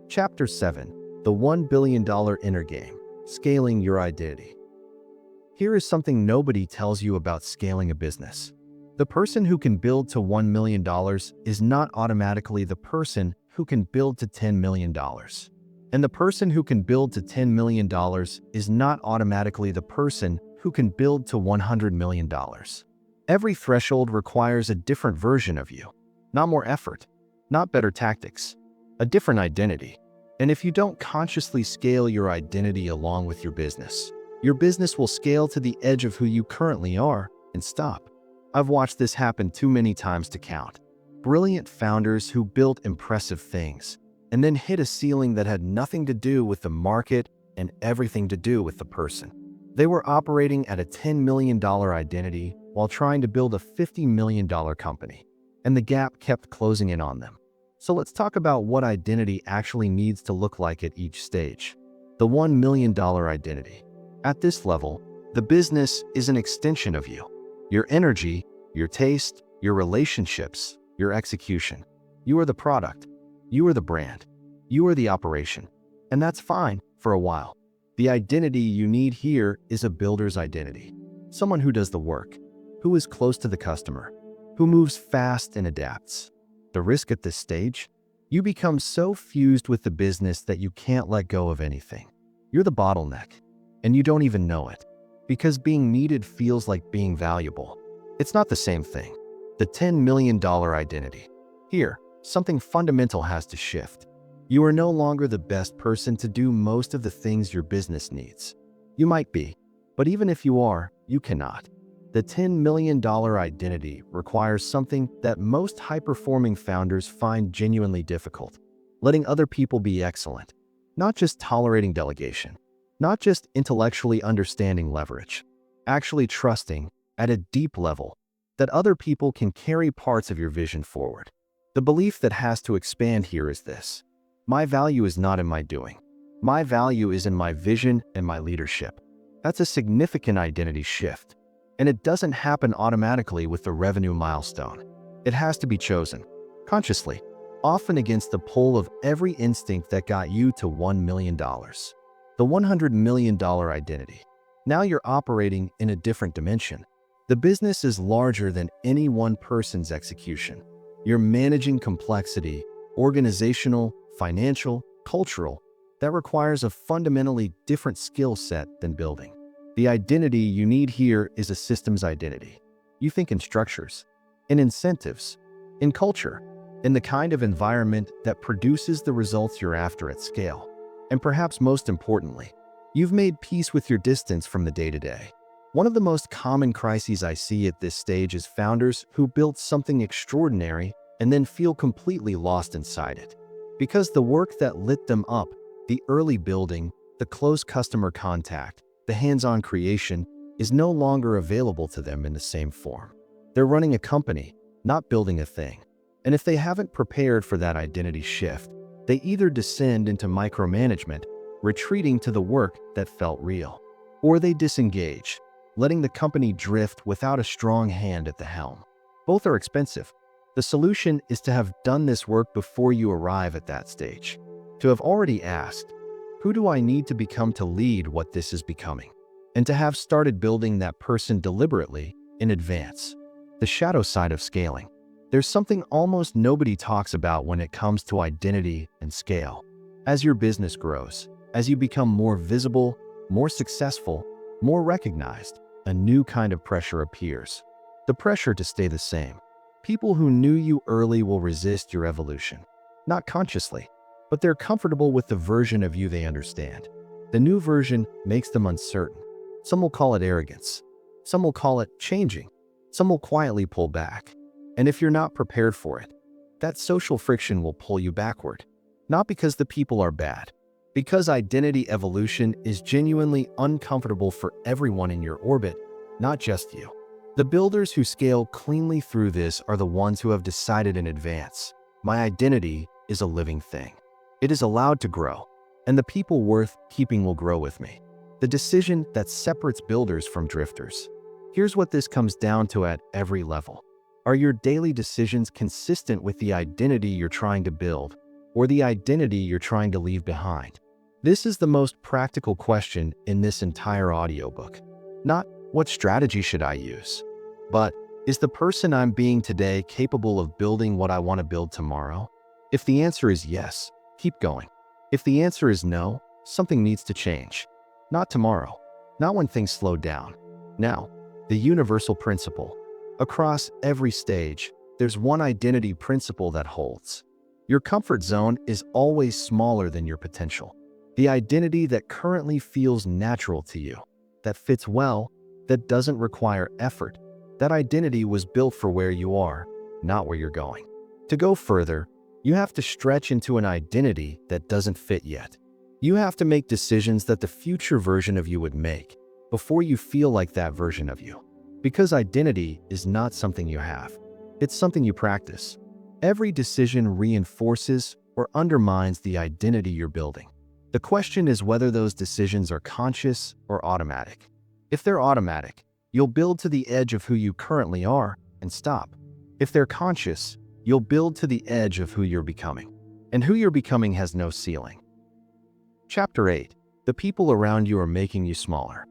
Chapter 7. The $1 billion Inner Game. Scaling Your Identity. Here is something nobody tells you about scaling a business. The person who can build to $1 million is not automatically the person who can build to $10 million. And the person who can build to $10 million is not automatically the person who can build to $100 million. Every threshold requires a different version of you. Not more effort, not better tactics, a different identity. And if you don't consciously scale your identity along with your business will scale to the edge of who you currently are and stop. I've watched this happen too many times to count. Brilliant founders who built impressive things and then hit a ceiling that had nothing to do with the market and everything to do with the person. They were operating at a $10 million identity while trying to build a $50 million company, and the gap kept closing in on them. So let's talk about what identity actually needs to look like at each stage. The $1 million identity. At this level, the business is an extension of you. Your energy, your taste, your relationships, your execution. You are the product. You are the brand. You are the operation. And that's fine for a while. The identity you need here is a builder's identity. Someone who does the work, who is close to the customer, who moves fast and adapts. The risk at this stage? You become so fused with the business that you can't let go of anything. You're the bottleneck, and you don't even know it, because being needed feels like being valuable. It's not the same thing. The $10 million identity. Here, something fundamental has to shift. You are no longer the best person to do most of the things your business needs. You might be, but even if you are, you cannot. The $10 million identity requires something that most high-performing founders find genuinely difficult: letting other people be excellent, not just tolerating delegation, not just intellectually understanding leverage, actually trusting, at a deep level, that other people can carry parts of your vision forward. The belief that has to expand here is this: my value is not in my doing. My value is in my vision and my leadership. That's a significant identity shift. And it doesn't happen automatically with the revenue milestone. It has to be chosen, consciously, often against the pull of every instinct that got you to $1 million. The $100 million identity. Now you're operating in a different dimension. The business is larger than any one person's execution. You're managing complexity, organizational, financial, cultural, that requires a fundamentally different skill set than building. The identity you need here is a systems identity. You think in structures, in incentives, in culture, in the kind of environment that produces the results you're after at scale. And perhaps most importantly, you've made peace with your distance from the day-to-day. One of the most common crises I see at this stage is founders who built something extraordinary and then feel completely lost inside it. Because the work that lit them up, the early building, the close customer contact, the hands-on creation, is no longer available to them in the same form. They're running a company, not building a thing. And if they haven't prepared for that identity shift, they either descend into micromanagement, retreating to the work that felt real. or they disengage, letting the company drift without a strong hand at the helm. Both are expensive. The solution is to have done this work before you arrive at that stage. To have already asked, who do I need to become to lead what this is becoming? And to have started building that person deliberately in advance. The shadow side of scaling. There's something almost nobody talks about when it comes to identity and scale. As your business grows, as you become more visible, more successful, more recognized, a new kind of pressure appears. The pressure to stay the same. People who knew you early will resist your evolution. Not consciously, but they're comfortable with the version of you they understand. The new version makes them uncertain. Some will call it arrogance. Some will call it changing. Some will quietly pull back. And if you're not prepared for it, that social friction will pull you backward. Not because the people are bad, because identity evolution is genuinely uncomfortable for everyone in your orbit, not just you. The builders who scale cleanly through this are the ones who have decided in advance, my identity is a living thing. It is allowed to grow, and the people worth keeping will grow with me. The decision that separates builders from drifters. Here's what this comes down to at every level. Are your daily decisions consistent with the identity you're trying to build, or the identity you're trying to leave behind? This is the most practical question in this entire audiobook. Not, what strategy should I use? But, is the person I'm being today capable of building what I want to build tomorrow? If the answer is yes, keep going. If the answer is no, something needs to change. Not tomorrow. Not when things slow down. Now, the universal principle. Across every stage, there's one identity principle that holds. Your comfort zone is always smaller than your potential. The identity that currently feels natural to you, that fits well, that doesn't require effort. That identity was built for where you are, not where you're going. To go further, you have to stretch into an identity that doesn't fit yet. You have to make decisions that the future version of you would make before you feel like that version of you. Because identity is not something you have. It's something you practice. Every decision reinforces or undermines the identity you're building. The question is whether those decisions are conscious or automatic. If they're automatic, you'll build to the edge of who you currently are and stop. If they're conscious, you'll build to the edge of who you're becoming. And who you're becoming has no ceiling. Chapter 8. The people around you are making you smaller.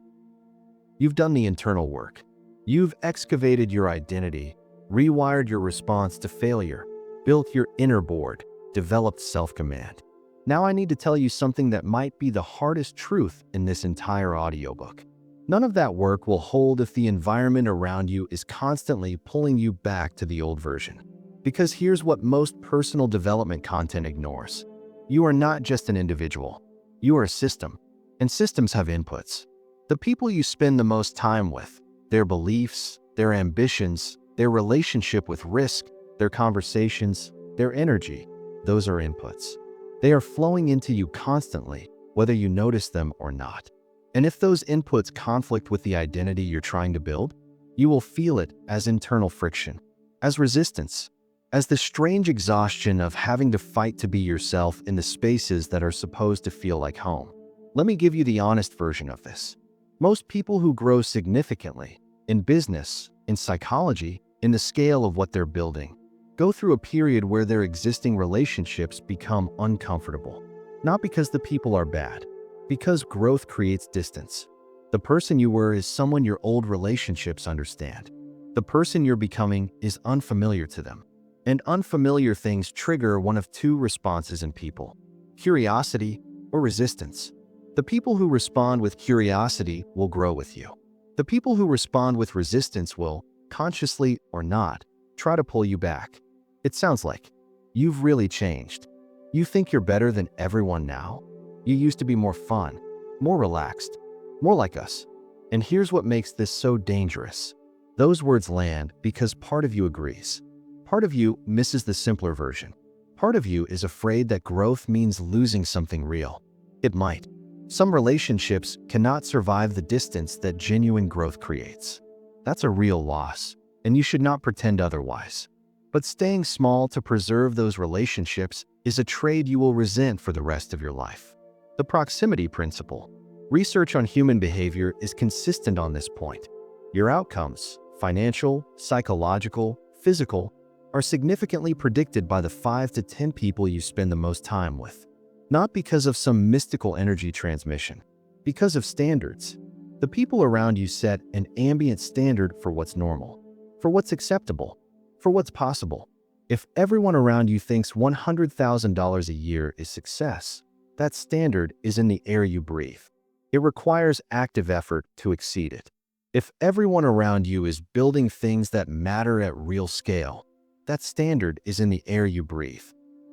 You've done the internal work. You've excavated your identity, rewired your response to failure, built your inner board, developed self-command. Now I need to tell you something that might be the hardest truth in this entire audiobook. None of that work will hold if the environment around you is constantly pulling you back to the old version. Because here's what most personal development content ignores. You are not just an individual. You are a system, and systems have inputs. The people you spend the most time with, their beliefs, their ambitions, their relationship with risk, their conversations, their energy, those are inputs. They are flowing into you constantly, whether you notice them or not. And if those inputs conflict with the identity you're trying to build, you will feel it as internal friction, as resistance, as the strange exhaustion of having to fight to be yourself in the spaces that are supposed to feel like home. Let me give you the honest version of this. Most people who grow significantly, in business, in psychology, in the scale of what they're building, go through a period where their existing relationships become uncomfortable. Not because the people are bad, because growth creates distance. The person you were is someone your old relationships understand. The person you're becoming is unfamiliar to them. And unfamiliar things trigger one of two responses in people: curiosity or resistance. The people who respond with curiosity will grow with you. The people who respond with resistance will, consciously or not, try to pull you back. It sounds like you've really changed. You think you're better than everyone now? You used to be more fun, more relaxed, more like us. And here's what makes this so dangerous. Those words land because part of you agrees. Part of you misses the simpler version. Part of you is afraid that growth means losing something real. It might. Some relationships cannot survive the distance that genuine growth creates. That's a real loss, and you should not pretend otherwise. But staying small to preserve those relationships is a trade you will resent for the rest of your life. The proximity principle. Research on human behavior is consistent on this point. Your outcomes, financial, psychological, physical, are significantly predicted by the 5 to 10 people you spend the most time with. Not because of some mystical energy transmission, because of standards. The people around you set an ambient standard for what's normal, for what's acceptable, for what's possible. If everyone around you thinks $100,000 a year is success, that standard is in the air you breathe. It requires active effort to exceed it. If everyone around you is building things that matter at real scale, that standard is in the air you breathe.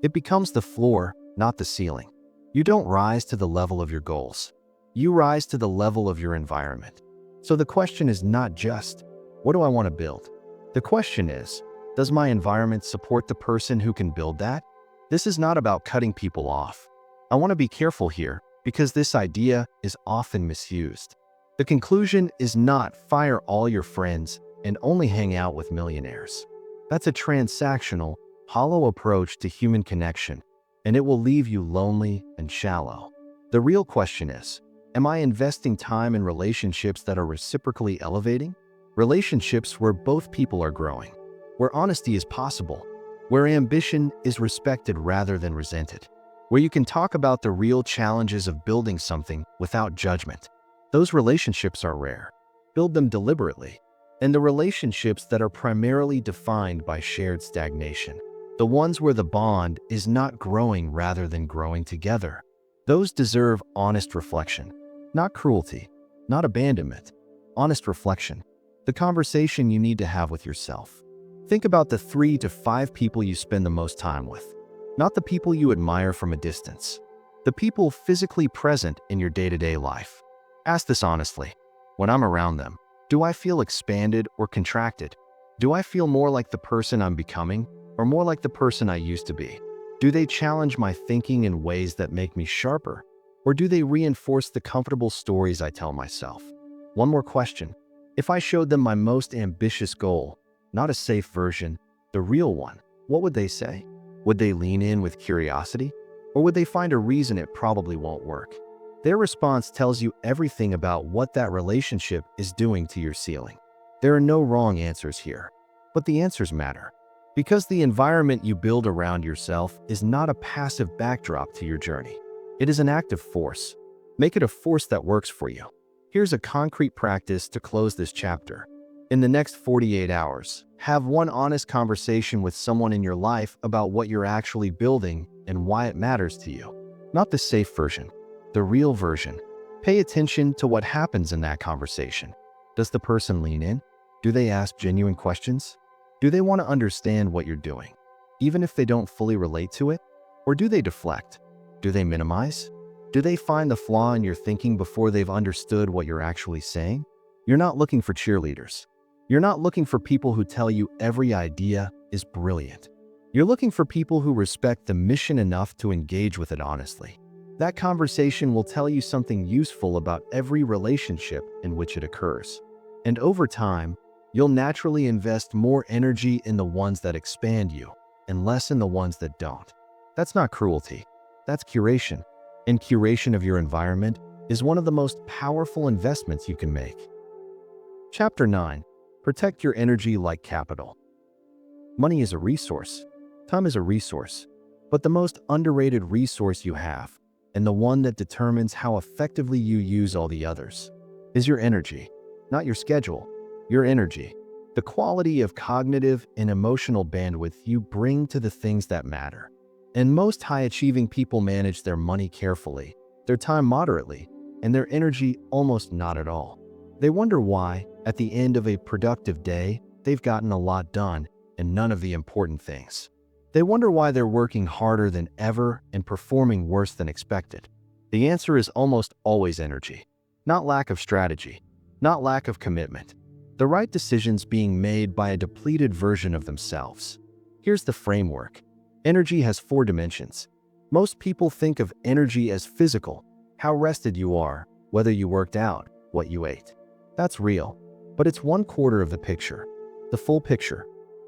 It becomes the floor, not the ceiling. You don't rise to the level of your goals. You rise to the level of your environment. So the question is not just, what do I want to build? The question is, does my environment support the person who can build that? This is not about cutting people off. I want to be careful here because this idea is often misused. The conclusion is not fire all your friends and only hang out with millionaires. That's a transactional, hollow approach to human connection, and it will leave you lonely and shallow. The real question is, am I investing time in relationships that are reciprocally elevating? Relationships where both people are growing, where honesty is possible, where ambition is respected rather than resented, where you can talk about the real challenges of building something without judgment. Those relationships are rare. Build them deliberately. And the relationships that are primarily defined by shared stagnation, the ones where the bond is not growing rather than growing together, those deserve honest reflection. Not cruelty, not abandonment, honest reflection. The conversation you need to have with yourself. Think about the 3 to 5 people you spend the most time with. Not the people you admire from a distance. The people physically present in your day-to-day life. Ask this honestly. When I'm around them, do I feel expanded or contracted? Do I feel more like the person I'm becoming or more like the person I used to be? Do they challenge my thinking in ways that make me sharper? Or do they reinforce the comfortable stories I tell myself? One more question. If I showed them my most ambitious goal, not a safe version, the real one, what would they say? Would they lean in with curiosity? Or would they find a reason it probably won't work? Their response tells you everything about what that relationship is doing to your ceiling. There are no wrong answers here, but the answers matter. Because the environment you build around yourself is not a passive backdrop to your journey. It is an active force. Make it a force that works for you. Here's a concrete practice to close this chapter. In the next 48 hours, have one honest conversation with someone in your life about what you're actually building and why it matters to you. Not the safe version, the real version. Pay attention to what happens in that conversation. Does the person lean in? Do they ask genuine questions? Do they want to understand what you're doing, even if they don't fully relate to it? Or do they deflect? Do they minimize? Do they find the flaw in your thinking before they've understood what you're actually saying? You're not looking for cheerleaders. You're not looking for people who tell you every idea is brilliant. You're looking for people who respect the mission enough to engage with it honestly. That conversation will tell you something useful about every relationship in which it occurs. And over time, you'll naturally invest more energy in the ones that expand you and less in the ones that don't. That's not cruelty. That's curation. And curation of your environment is one of the most powerful investments you can make. Chapter 9. Protect your energy like capital. Money is a resource. Time is a resource. But the most underrated resource you have, and the one that determines how effectively you use all the others, is your energy. Not your schedule, your energy. The quality of cognitive and emotional bandwidth you bring to the things that matter. And most high-achieving people manage their money carefully, their time moderately, and their energy almost not at all. They wonder why, at the end of a productive day, they've gotten a lot done and none of the important things. They wonder why they're working harder than ever and performing worse than expected. The answer is almost always energy, not lack of strategy, not lack of commitment. The right decisions being made by a depleted version of themselves. Here's the framework. Energy has 4 dimensions. Most people think of energy as physical, how rested you are, whether you worked out, what you ate. That's real, but it's 1/4 of the picture. The full picture.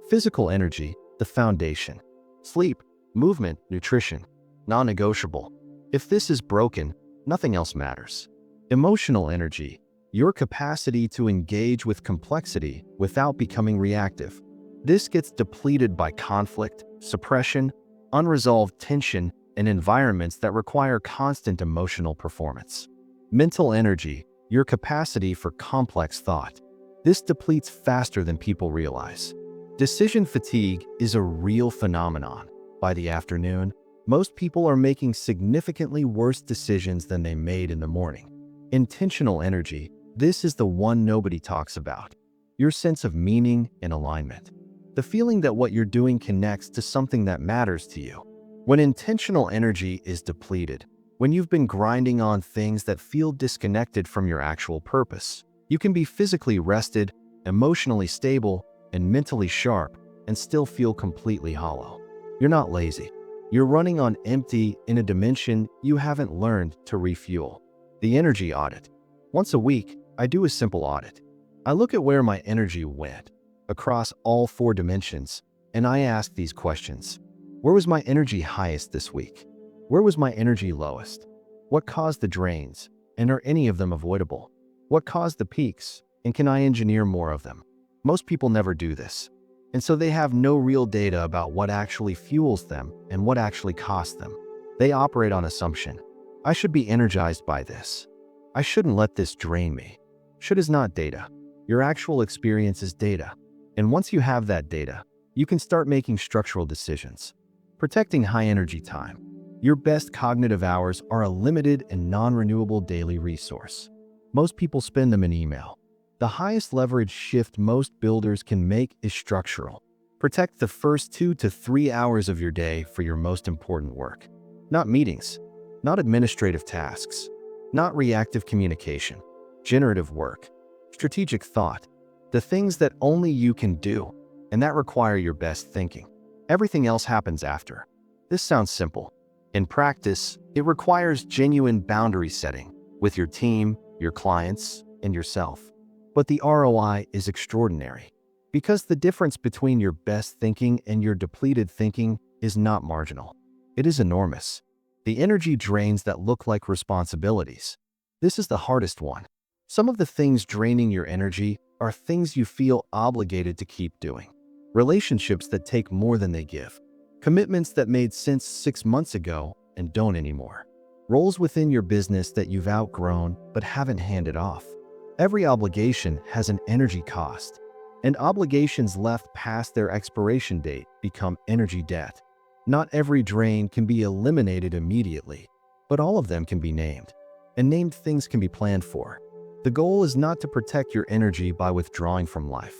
Physical energy, the foundation. Sleep, movement, nutrition, non-negotiable. If this is broken, nothing else matters. Emotional energy, your capacity to engage with complexity without becoming reactive. This gets depleted by conflict, suppression, unresolved tension, and environments that require constant emotional performance. Mental energy, your capacity for complex thought. This depletes faster than people realize. Decision fatigue is a real phenomenon. By the afternoon, most people are making significantly worse decisions than they made in the morning. Intentional energy, this is the one nobody talks about. Your sense of meaning and alignment. The feeling that what you're doing connects to something that matters to you. When intentional energy is depleted, when you've been grinding on things that feel disconnected from your actual purpose, you can be physically rested, emotionally stable, and mentally sharp, and still feel completely hollow. You're not lazy. You're running on empty in a dimension you haven't learned to refuel. The energy audit. Once a week, I do a simple audit. I look at where my energy went across all 4 dimensions, and I ask these questions. Where was my energy highest this week? Where was my energy lowest? What caused the drains, and are any of them avoidable? What caused the peaks, and can I engineer more of them? Most people never do this, and so they have no real data about what actually fuels them and what actually costs them. They operate on assumption. I should be energized by this. I shouldn't let this drain me. Should is not data. Your actual experience is data. And once you have that data, you can start making structural decisions. Protecting high energy time. Your best cognitive hours are a limited and non-renewable daily resource. Most people spend them in email. The highest leverage shift most builders can make is structural. Protect the first 2 to 3 hours of your day for your most important work. Not meetings. Not administrative tasks, not reactive communication, generative work, strategic thought, the things that only you can do, and that require your best thinking. Everything else happens after. This sounds simple. In practice, it requires genuine boundary setting with your team, your clients, and yourself. But the ROI is extraordinary, because the difference between your best thinking and your depleted thinking is not marginal. It is enormous. The energy drains that look like responsibilities. This is the hardest one. Some of the things draining your energy are things you feel obligated to keep doing. Relationships that take more than they give. Commitments that made sense 6 months ago and don't anymore. Roles within your business that you've outgrown but haven't handed off. Every obligation has an energy cost, and obligations left past their expiration date become energy debt. Not every drain can be eliminated immediately, but all of them can be named, and named things can be planned for. The goal is not to protect your energy by withdrawing from life.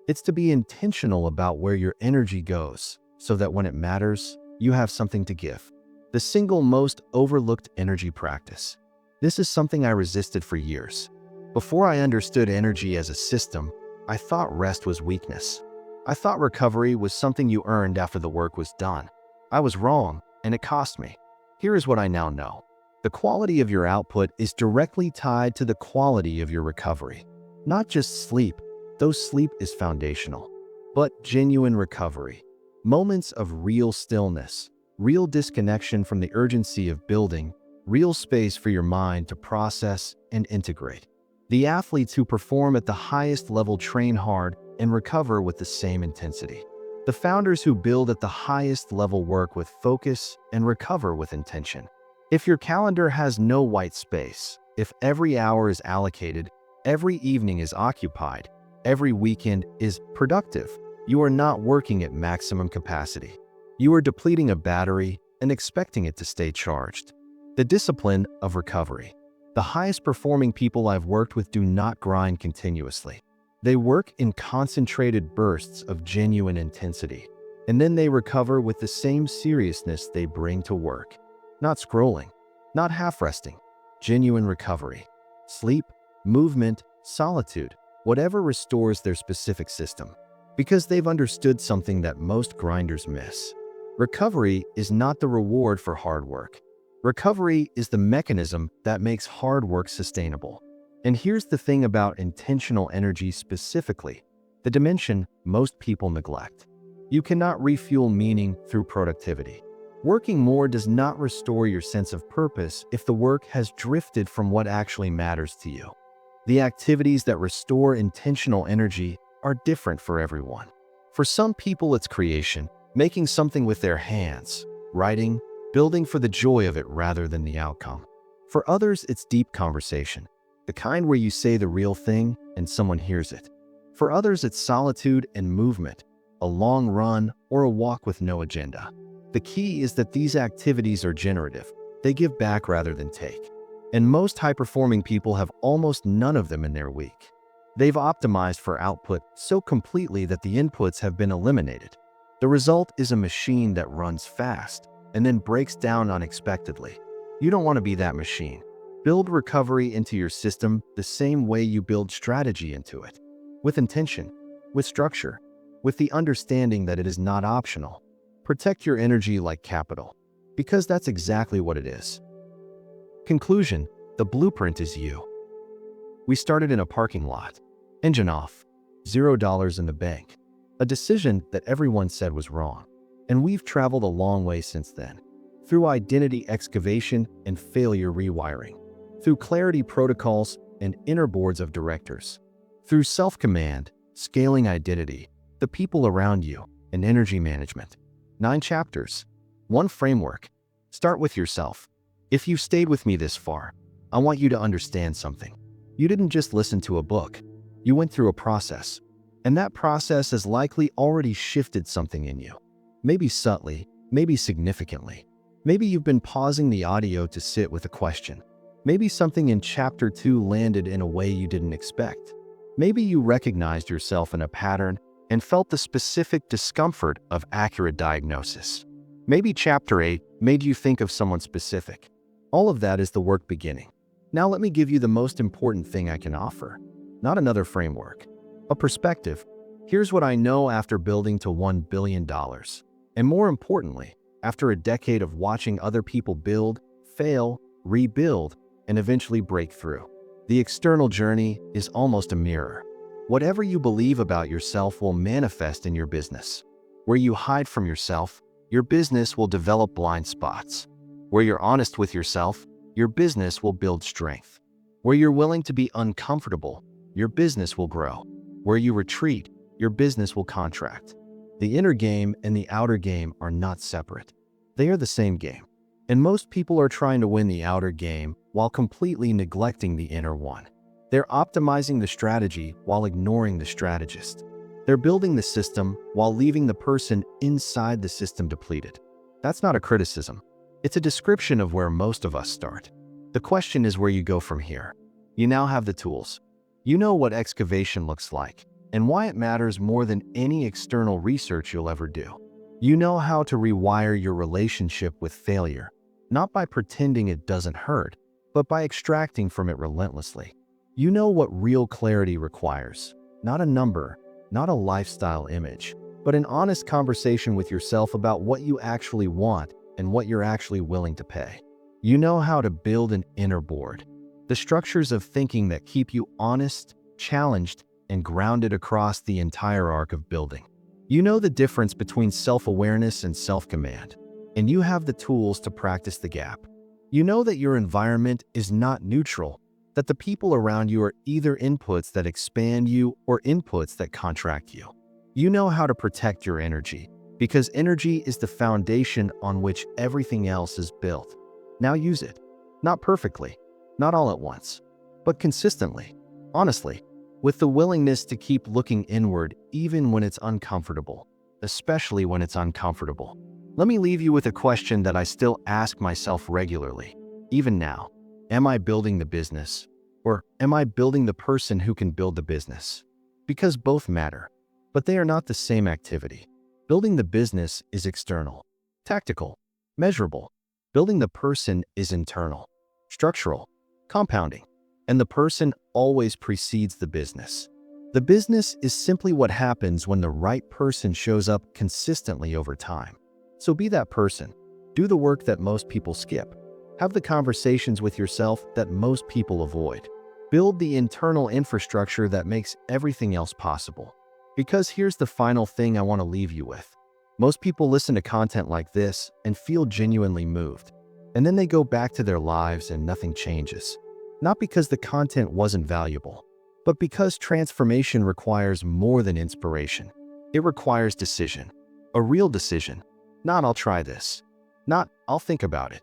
It's to be intentional about where your energy goes, so that when it matters, you have something to give. The single most overlooked energy practice. This is something I resisted for years. Before I understood energy as a system, I thought rest was weakness. I thought recovery was something you earned after the work was done. I was wrong, and it cost me. Here is what I now know. The quality of your output is directly tied to the quality of your recovery. Not just sleep, though sleep is foundational, but genuine recovery. Moments of real stillness, real disconnection from the urgency of building, real space for your mind to process and integrate. The athletes who perform at the highest level train hard and recover with the same intensity. The founders who build at the highest level work with focus and recover with intention. If your calendar has no white space, if every hour is allocated, every evening is occupied, every weekend is productive, you are not working at maximum capacity. You are depleting a battery and expecting it to stay charged. The discipline of recovery. The highest performing people I've worked with do not grind continuously. They work in concentrated bursts of genuine intensity, and then they recover with the same seriousness they bring to work. Not scrolling, not half-resting, genuine recovery. Sleep, movement, solitude, whatever restores their specific system. Because they've understood something that most grinders miss. Recovery is not the reward for hard work. Recovery is the mechanism that makes hard work sustainable. And here's the thing about intentional energy specifically, the dimension most people neglect. You cannot refuel meaning through productivity. Working more does not restore your sense of purpose if the work has drifted from what actually matters to you. The activities that restore intentional energy are different for everyone. For some people, it's creation, making something with their hands, writing, building for the joy of it rather than the outcome. For others, it's deep conversation, the kind where you say the real thing and someone hears it. For others, it's solitude and movement, a long run or a walk with no agenda. The key is that these activities are generative. They give back rather than take. And most high-performing people have almost none of them in their week. They've optimized for output so completely that the inputs have been eliminated. The result is a machine that runs fast and then breaks down unexpectedly. You don't want to be that machine. Build recovery into your system the same way you build strategy into it. With intention, with structure, with the understanding that it is not optional. Protect your energy like capital, because that's exactly what it is. Conclusion: the blueprint is you. We started in a parking lot, engine off, $0 in the bank, a decision that everyone said was wrong. And we've traveled a long way since then, through identity excavation and failure rewiring, through clarity protocols and inner boards of directors, through self-command, scaling identity, the people around you, and energy management. 9 chapters, 1 framework. Start with yourself. If you've stayed with me this far, I want you to understand something. You didn't just listen to a book. You went through a process. And that process has likely already shifted something in you. Maybe subtly, maybe significantly. Maybe you've been pausing the audio to sit with a question. Maybe something in chapter 2 landed in a way you didn't expect. Maybe you recognized yourself in a pattern and felt the specific discomfort of accurate diagnosis. Maybe chapter 8 made you think of someone specific. All of that is the work beginning. Now let me give you the most important thing I can offer. Not another framework. A perspective. Here's what I know after building to $1 billion. And more importantly, after a decade of watching other people build, fail, rebuild, and eventually break through. The external journey is almost a mirror. Whatever you believe about yourself will manifest in your business. Where you hide from yourself, your business will develop blind spots. Where you're honest with yourself, your business will build strength. Where you're willing to be uncomfortable, your business will grow. Where you retreat, your business will contract. The inner game and the outer game are not separate. They are the same game. And most people are trying to win the outer game while completely neglecting the inner one. They're optimizing the strategy while ignoring the strategist. They're building the system while leaving the person inside the system depleted. That's not a criticism. It's a description of where most of us start. The question is where you go from here. You now have the tools. You know what excavation looks like and why it matters more than any external research you'll ever do. You know how to rewire your relationship with failure, not by pretending it doesn't hurt, but by extracting from it relentlessly. You know what real clarity requires, not a number, not a lifestyle image, but an honest conversation with yourself about what you actually want and what you're actually willing to pay. You know how to build an inner board, the structures of thinking that keep you honest, challenged, and grounded across the entire arc of building. You know the difference between self-awareness and self-command, and you have the tools to practice the gap. You know that your environment is not neutral, that the people around you are either inputs that expand you or inputs that contract you. You know how to protect your energy, because energy is the foundation on which everything else is built. Now use it. Not perfectly, not all at once, but consistently, honestly, with the willingness to keep looking inward even when it's uncomfortable, especially when it's uncomfortable. Let me leave you with a question that I still ask myself regularly, even now. Am I building the business, or am I building the person who can build the business? Because both matter, but they are not the same activity. Building the business is external, tactical, measurable. Building the person is internal, structural, compounding. And the person always precedes the business. The business is simply what happens when the right person shows up consistently over time. So be that person. Do the work that most people skip. Have the conversations with yourself that most people avoid. Build the internal infrastructure that makes everything else possible. Because here's the final thing I want to leave you with. Most people listen to content like this and feel genuinely moved. And then they go back to their lives and nothing changes. Not because the content wasn't valuable, but because transformation requires more than inspiration. It requires decision. A real decision. Not "I'll try this." Not "I'll think about it."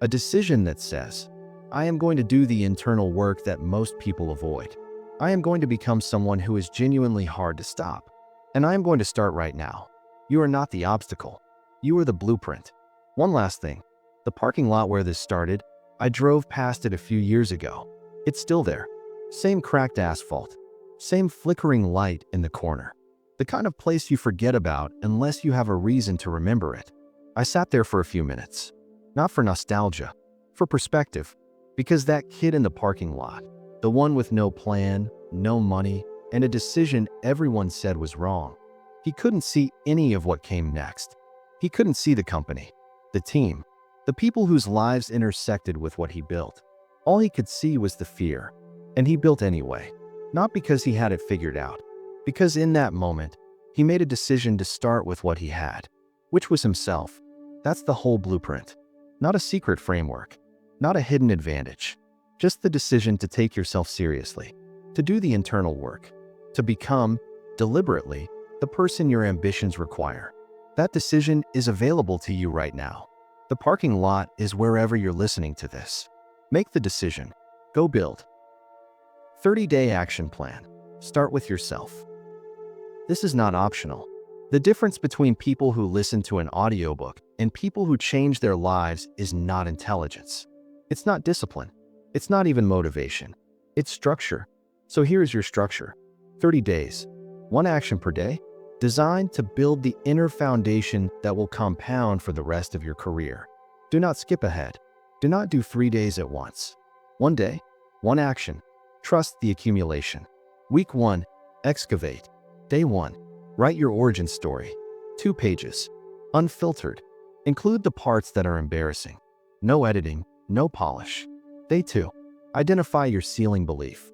A decision that says, I am going to do the internal work that most people avoid. I am going to become someone who is genuinely hard to stop. And I am going to start right now. You are not the obstacle. You are the blueprint. One last thing. The parking lot where this started, I drove past it a few years ago. It's still there. Same cracked asphalt. Same flickering light in the corner. The kind of place you forget about unless you have a reason to remember it. I sat there for a few minutes. Not for nostalgia, for perspective. Because that kid in the parking lot, the one with no plan, no money, and a decision everyone said was wrong, he couldn't see any of what came next. He couldn't see the company, the team, the people whose lives intersected with what he built. All he could see was the fear. And he built anyway. Not because he had it figured out. Because in that moment, he made a decision to start with what he had, which was himself. That's the whole blueprint. Not a secret framework. Not a hidden advantage. Just the decision to take yourself seriously. To do the internal work. To become, deliberately, the person your ambitions require. That decision is available to you right now. The parking lot is wherever you're listening to this. Make the decision. Go build. 30-day action plan. Start with yourself. This is not optional. The difference between people who listen to an audiobook and people who change their lives is not intelligence. It's not discipline. It's not even motivation. It's structure. So here's your structure. 30 days. 1 action per day. Designed to build the inner foundation that will compound for the rest of your career. Do not skip ahead. Do not do 3 days at once. 1 day, 1 action. Trust the accumulation. Week 1, excavate. Day 1, write your origin story. 2 pages. Unfiltered. Include the parts that are embarrassing. No editing, no polish. Day 2, identify your ceiling belief.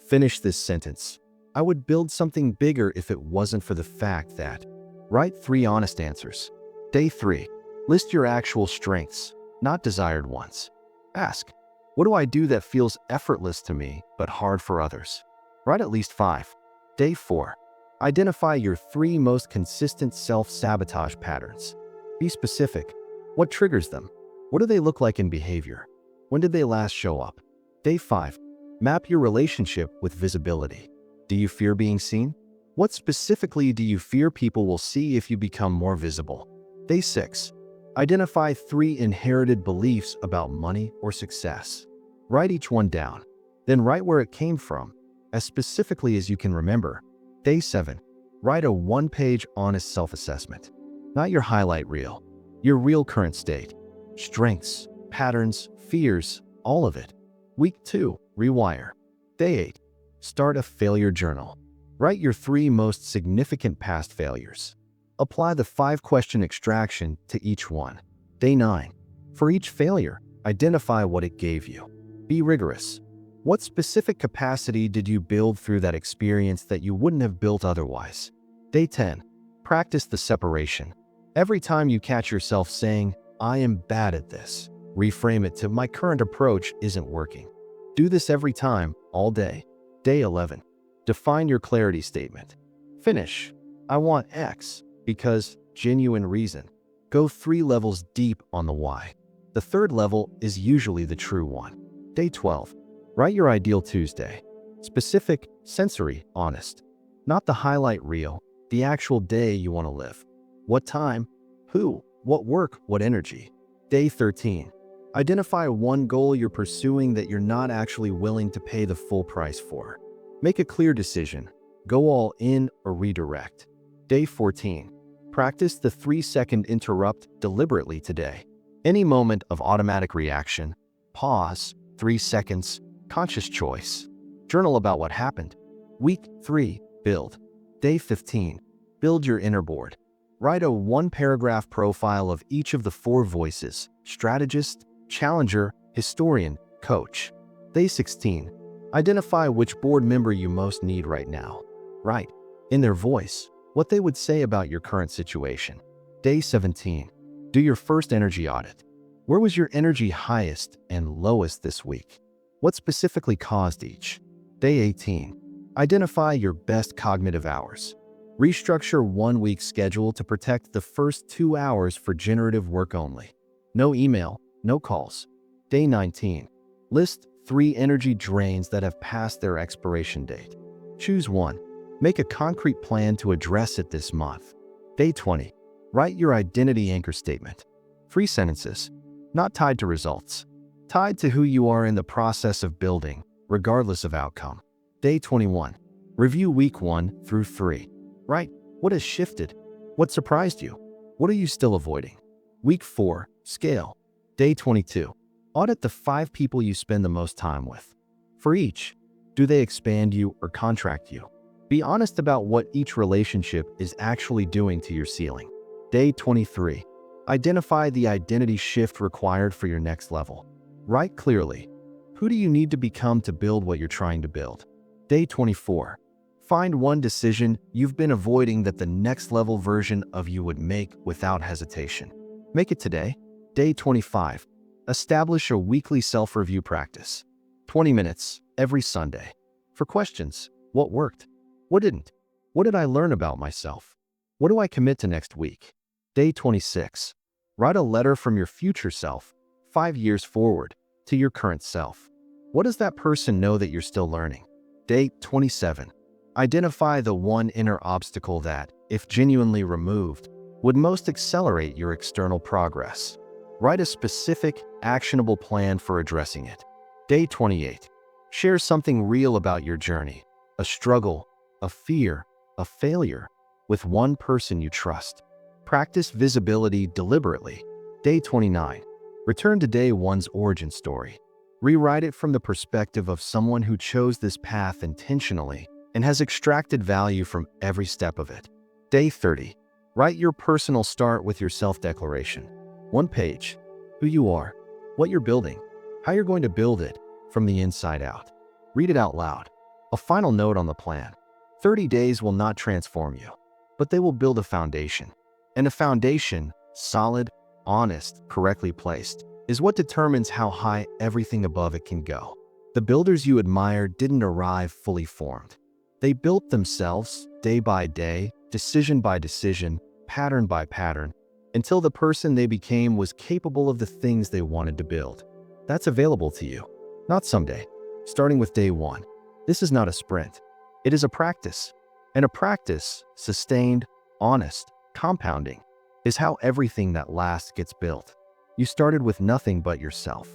Finish this sentence. I would build something bigger if it wasn't for the fact that. Write 3 honest answers. Day 3, list your actual strengths, not desired ones. Ask, what do I do that feels effortless to me but hard for others? Write at least 5. Day 4, identify your 3 most consistent self-sabotage patterns. Be specific. What triggers them? What do they look like in behavior? When did they last show up? Day 5, map your relationship with visibility. Do you fear being seen? What specifically do you fear people will see if you become more visible? Day 6, identify 3 inherited beliefs about money or success. Write each one down. Then write where it came from, as specifically as you can remember. Day 7, write a 1-page honest self-assessment. Not your highlight reel, your real current state. Strengths, patterns, fears, all of it. Week 2, rewire. Day 8, start a failure journal. Write your 3 most significant past failures. Apply the 5-question extraction to each one. Day 9, for each failure, identify what it gave you. Be rigorous. What specific capacity did you build through that experience that you wouldn't have built otherwise? Day 10, practice the separation. Every time you catch yourself saying, I am bad at this, reframe it to my current approach isn't working. Do this every time, all day. Day 11, define your clarity statement. Finish. I want X because genuine reason. Go 3 levels deep on the why. The 3rd level is usually the true one. Day 12, write your ideal Tuesday. Specific, sensory, honest. Not the highlight reel, the actual day you want to live. What time? Who? What work? What energy? Day 13, identify 1 goal you're pursuing that you're not actually willing to pay the full price for. Make a clear decision. Go all in or redirect. Day 14, practice the 3-second interrupt deliberately today. Any moment of automatic reaction, pause, 3 seconds, conscious choice. Journal about what happened. Week 3, build. Day 15, build your inner board. Write a 1-paragraph profile of each of the 4 voices: strategist, challenger, historian, coach. Day 16, identify which board member you most need right now. Write, in their voice, what they would say about your current situation. Day 17, do your first energy audit. Where was your energy highest and lowest this week? What specifically caused each? Day 18. Identify your best cognitive hours. Restructure 1 week schedule to protect the first 2 hours for generative work only. No email, no calls. Day 19. List 3 energy drains that have passed their expiration date. Choose one. Make a concrete plan to address it this month. Day 20. Write your identity anchor statement. 3 sentences, not tied to results, tied to who you are in the process of building, regardless of outcome. Day 21. Review week 1 through 3. Write what has shifted, what surprised you, what are you still avoiding. Week 4. Scale. Day 22. Audit the 5 people you spend the most time with. For each, do they expand you or contract you? Be honest about what each relationship is actually doing to your ceiling. Day 23. Identify the identity shift required for your next level. Write clearly. Who do you need to become to build what you're trying to build? Day 24. Find one decision you've been avoiding that the next level version of you would make without hesitation. Make it today. Day 25. Establish a weekly self-review practice. 20 minutes every Sunday. For questions: what worked? What didn't? What did I learn about myself? What do I commit to next week? Day 26. Write a letter from your future self, 5 years forward, to your current self. What does that person know that you're still learning? Day 27. Identify the one inner obstacle that, if genuinely removed, would most accelerate your external progress. Write a specific, actionable plan for addressing it. Day 28. Share something real about your journey, a struggle, a fear, a failure, with one person you trust. Practice visibility deliberately. Day 29. Return to day 1's origin story. Rewrite it from the perspective of someone who chose this path intentionally and has extracted value from every step of it. Day 30. Write your personal start with your self-declaration. 1 page. Who you are, what you're building, how you're going to build it from the inside out. Read it out loud. A final note on the plan. 30 days will not transform you, but they will build a foundation. And a foundation, solid, honest, correctly placed, is what determines how high everything above it can go. The builders you admire didn't arrive fully formed. They built themselves, day by day, decision by decision, pattern by pattern, until the person they became was capable of the things they wanted to build. That's available to you, not someday, starting with day 1. This is not a sprint. It is a practice. And a practice, sustained, honest, compounding, is how everything that lasts gets built. You started with nothing but yourself.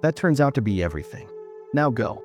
That turns out to be everything. Now go.